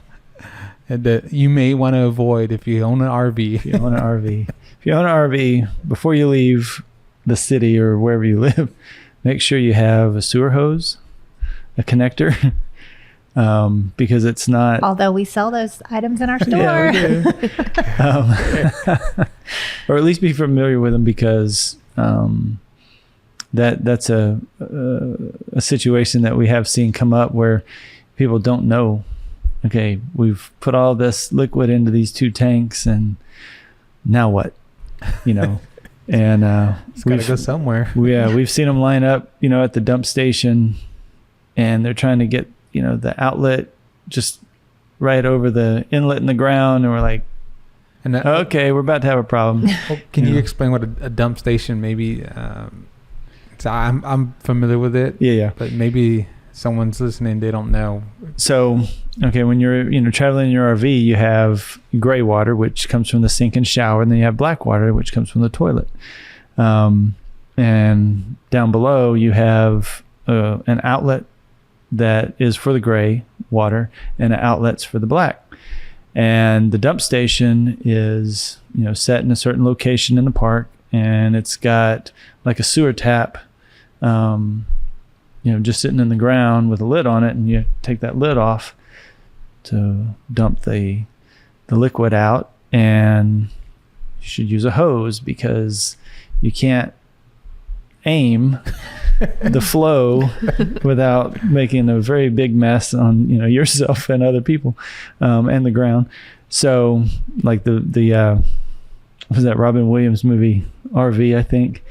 that you may want to avoid if you own an RV? If you own an RV, before you leave the city or wherever you live, make sure you have a sewer hose, a connector, because it's not. Although we sell those items in our store. Yeah, we do. Or at least be familiar with them, because that's a situation that we have seen come up where people don't know, okay, we've put all this liquid into these 2 tanks, and now what? And It's got to go somewhere. we've seen them line up, at the dump station, and they're trying to get, the outlet just right over the inlet in the ground, and we're like, okay, we're about to have a problem. Can you explain what a dump station maybe? So I'm familiar with it. Yeah. But maybe someone's listening, they don't know. So, okay, when you're, traveling in your RV, you have gray water, which comes from the sink and shower, and then you have black water, which comes from the toilet. And down below, you have an outlet that is for the gray water, and outlets for the black. And the dump station is, set in a certain location in the park, and it's got like a sewer tap, just sitting in the ground with a lid on it, and you take that lid off to dump the liquid out. And you should use a hose, because you can't aim the flow without making a very big mess on yourself and other people, and the ground. So like the was that Robin Williams movie RV, I think,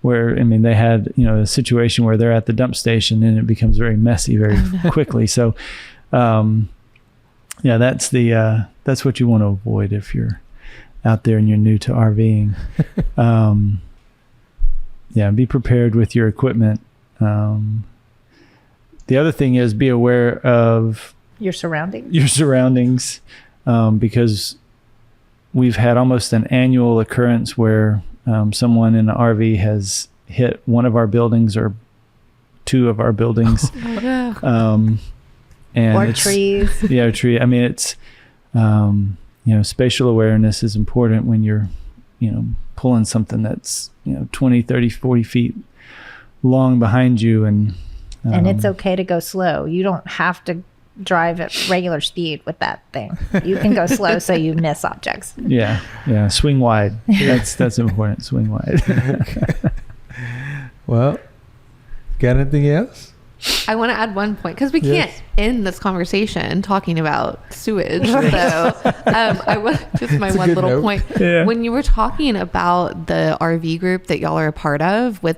where, I mean, they had, you know, a situation where they're at the dump station and it becomes very messy very quickly. So, yeah, that's what you want to avoid if you're out there and you're new to RVing. Yeah, be prepared with your equipment. The other thing is be aware of Your surroundings. your surroundings, because we've had almost an annual occurrence where someone in an RV has hit one of our buildings or two of our buildings. And Or it's- trees. Yeah, tree. I mean, it's, you know, spatial awareness is important when you're, you know, pulling something that's, you know, 20, 30, 40 feet long behind you. And It's okay to go slow. You don't have to drive at regular speed with that thing. You can go slow so you miss objects. Yeah. Swing wide. That's important. Swing wide. Well, got anything else? I want to add one point because we Yes. can't end this conversation talking about sewage. So I was just my It's a one good little note. point. Yeah. When you were talking about the RV group that y'all are a part of with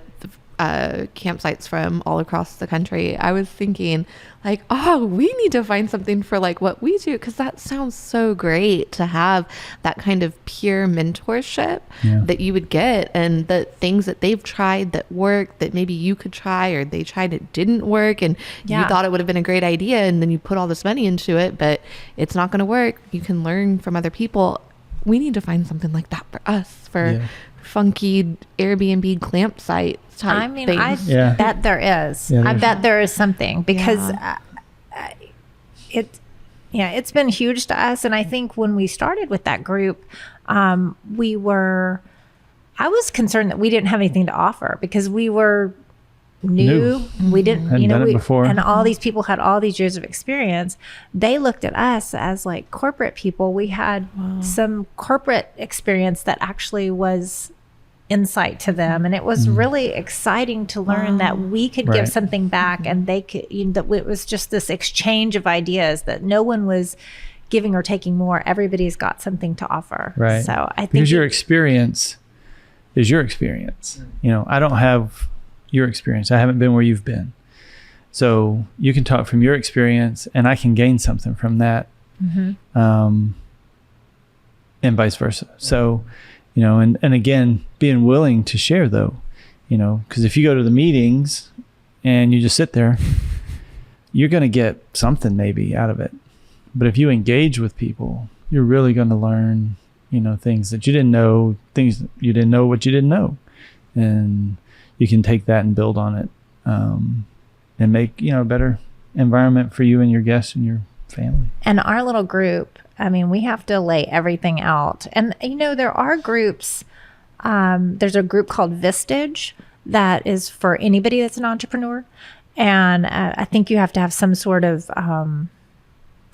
campsites from all across the country, I was thinking like, oh, we need to find something for like what we do, because that sounds so great to have that kind of peer mentorship Yeah. that you would get, and the things that they've tried that work that maybe you could try, or they tried it didn't work and Yeah. you thought it would have been a great idea, and then you put all this money into it but it's not going to work. You can learn from other people. We need to find something like that for us, for Yeah. funky Airbnb campsite type I mean, I things. Yeah. bet there is. Yeah, I there's- bet there is something, because Yeah. it's been huge to us. And I think when we started with that group, I was concerned that we didn't have anything to offer because we were new. We didn't, Hadn't done it before. and all these people had all these years of experience. They looked at us as like corporate people. We had some corporate experience that actually was insight to them, and it was really exciting to learn that we could Right. give something back, and they could, that it was just this exchange of ideas, that no one was giving or taking more. Everybody's got something to offer. Right. So I think Because your experience is your experience. You know, I don't have your experience. I haven't been where you've been. So you can talk from your experience and I can gain something from that. And vice versa. So, you know, and again, being willing to share though, you know, because if you go to the meetings and you just sit there, you're going to get something maybe out of it. But if you engage with people, you're really going to learn, you know, things that you didn't know, things that you didn't know what you didn't know. And you can take that and build on it, and make, you know, a better environment for you and your guests and your family. And our little group, I mean, we have to lay everything out. And, you know, there are groups, there's a group called Vistage that is for anybody that's an entrepreneur. And I think you have to have some sort of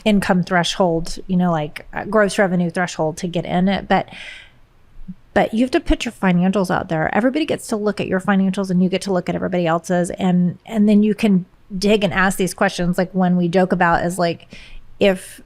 income threshold, you know, like gross revenue threshold to get in it. But you have to put your financials out there. Everybody gets to look at your financials and you get to look at everybody else's. And then you can dig and ask these questions. Like when we joke about is like, if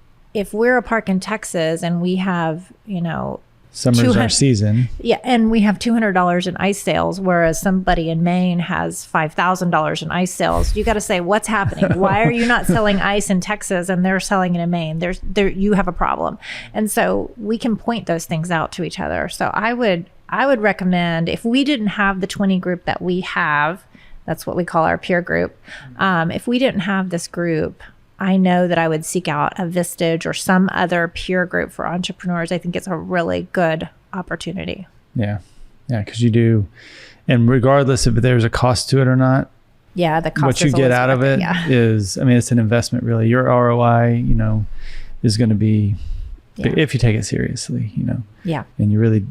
we're a park in Texas and we have, you know, Summer's our 200 season. yeah, and we have $200 in ice sales, whereas somebody in Maine has $5,000 in ice sales. You got to say, what's happening? Why are you not selling ice in Texas and they're selling it in Maine? You have a problem. And so we can point those things out to each other. So I would recommend, if we didn't have the 20 group that we have, that's what we call our peer group. If we didn't have this group, I know that I would seek out a Vistage or some other peer group for entrepreneurs. I think it's a really good opportunity. Yeah. Yeah. Because you do. And regardless if there's a cost to it or not, Yeah, the cost what you is get always out of worth it Yeah. is, I mean, it's an investment really. Your ROI, you know, is going to be, Yeah. if you take it seriously, you know, Yeah. and you really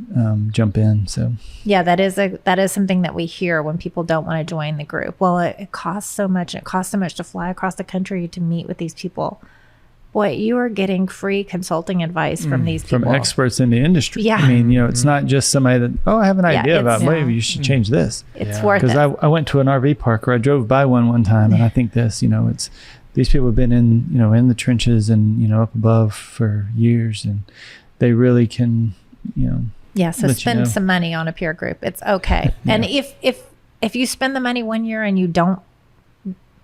jump in. So Yeah, that is something that we hear when people don't want to join the group. Well, it costs so much. It costs so much to fly across the country to meet with these people. Boy, you are getting free consulting advice from these people. from experts in the industry. Yeah. I mean, you know, it's not just somebody that, I have an Yeah, idea about, it's- maybe you should change this. It's Yeah. worth Because it. I went to an RV park, or I drove by one time, and I think this, you know, it's, these people have been in, you know, in the trenches and, you know, up above for years, and they really can, you know, Yeah, so let you spend know. some money on a peer group. It's okay. And if you spend the money one year and you don't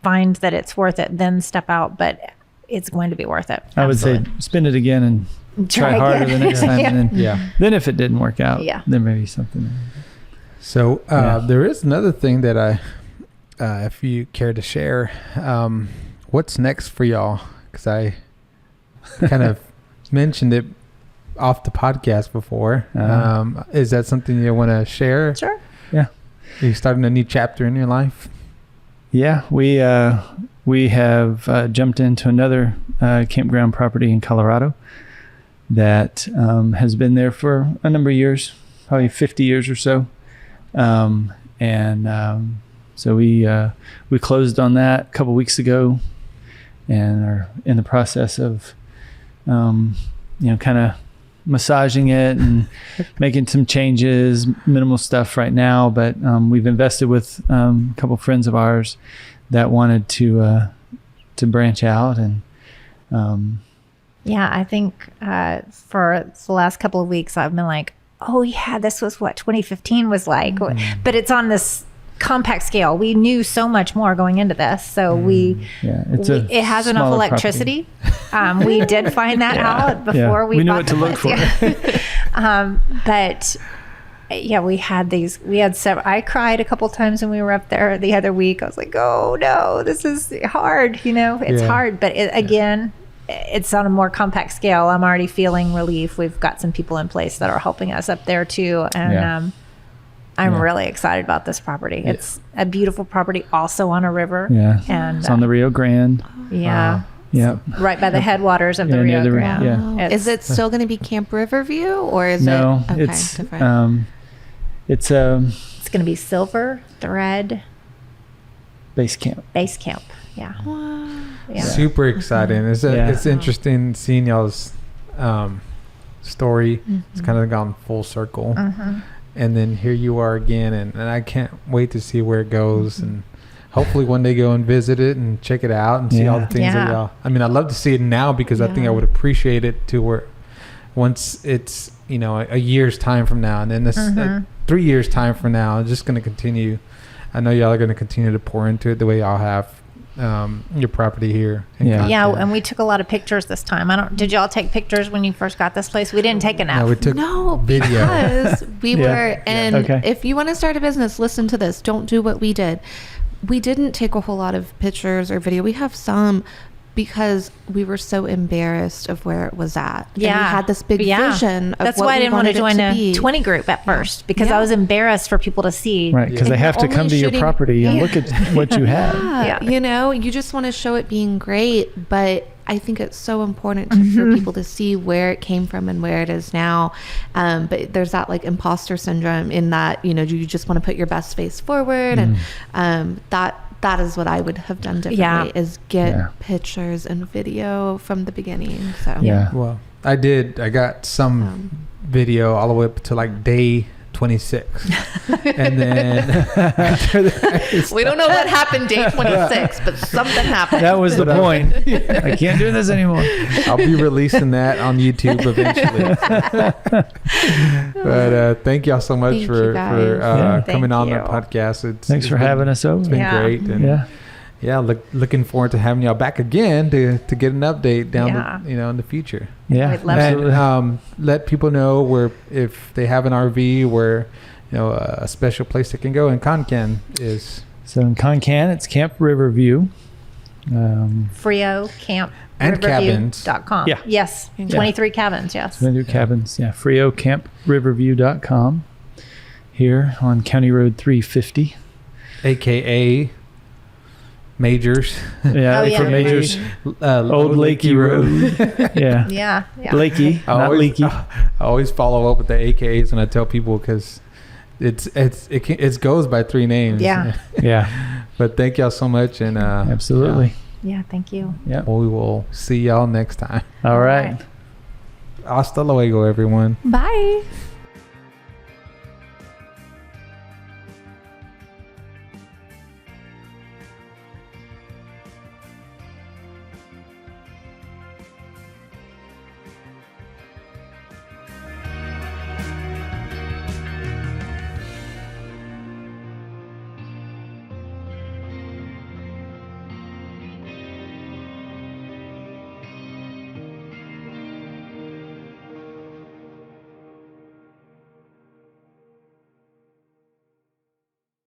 find that it's worth it, then step out. But it's going to be worth it. I would say spend it again and try harder the next time. Yeah. And then, Yeah. then if it didn't work out, Yeah. then maybe something. So Yeah. there is another thing that if you care to share, what's next for y'all? Because I kind of mentioned it off the podcast before. Uh-huh. Is that something you want to share? Sure. Are you starting a new chapter in your life? Yeah, we have jumped into another campground property in Colorado that has been there for a number of years, probably 50 years or so. So we closed on that a couple weeks ago, and are in the process of kind of massaging it and making some changes, minimal stuff right now. But we've invested with a couple friends of ours that wanted to branch out, and Yeah, I think for the last couple of weeks, I've been like, oh, yeah, this was what 2015 was like. But it's on this compact scale. We knew so much more going into this. So it has enough electricity. We did find that out before we knew bought what to the look place. for. But yeah, we had several. I cried a couple times when we were up there the other week. I was like, oh no, this is hard. It's hard. But again, it's on a more compact scale. I'm already feeling relief. We've got some people in place that are helping us up there too. And I'm really excited about this property. It's a beautiful property also on a river. Yeah. And It's on the Rio Grande. yeah. Yeah. Right by the headwaters of the near Rio the- Grande. yeah. Is it still going to be Camp Riverview, or is No, it it's different? It's going to be Silver Thread base camp. Base Camp. Yeah. Yeah. Super exciting. Yeah. It's interesting seeing y'all's story. It's kind of gone full circle. And then here you are again, and I can't wait to see where it goes, and hopefully one day go and visit it and check it out and see all the things that Yeah. y'all. I mean, I'd love to see it now, because I think I would appreciate it to where once it's a year's time from now, and then this 3 years time from now, it's just going to continue. I know y'all are going to continue to pour into it the way y'all have your property here. in Yeah. Yeah, Content. and we took a lot of pictures this time. Did y'all take pictures when you first got this place? We didn't take enough. No, we took No, video. because we Yeah. were, and Okay. if you want to start a business, listen to this. Don't do what we did. We didn't take a whole lot of pictures or video. We have some because we were so embarrassed of where it was at. And we had this big vision of That's what why I we didn't want to wanted it join a be. 20 group at first, because Yeah. I was embarrassed for people to see. Right, because Yeah. they have to Only come to your shooting- property and Yeah. look at what you have. Yeah. You just want to show it being great, but I think it's so important for people to see where it came from and where it is now. But there's that like imposter syndrome in that, you just want to put your best face forward. And that is what I would have done differently, is get pictures and video from the beginning. So Yeah. Well, I did. I got some video all the way up to like day 26. And then after that, we don't know what happened day 26, but something happened. That was the point. I can't do this anymore. I'll be releasing that on YouTube eventually. But thank y'all so much Thank you, for guys. coming Thank on the you. podcast. Thanks for having us over. It's been Yeah. great. And looking forward to having y'all back again to get an update down in the future. Yeah. We'd love And absolutely. let people know where, if they have an RV, where a special place they can go in Concan is. So in Concan, it's Camp Riverview. Frio Camp And cabins. Riverview.com. Yeah. Yes. 23 cabins. Yes. New cabins. Yeah. FrioCampRiverview.com. Here on County Road 350. AKA Majors. Yeah. Oh, they yeah. put Majors. Old Lakey Road. Yeah. Yeah. Yeah. Lakey, I not always, leaky. I always follow up with the AKAs when I tell people, because it goes by 3 names. Yeah. Yeah. But thank y'all so much, and Absolutely. Yeah. Thank you. Yeah. we will see y'all next time. All right. Hasta luego, everyone. Bye.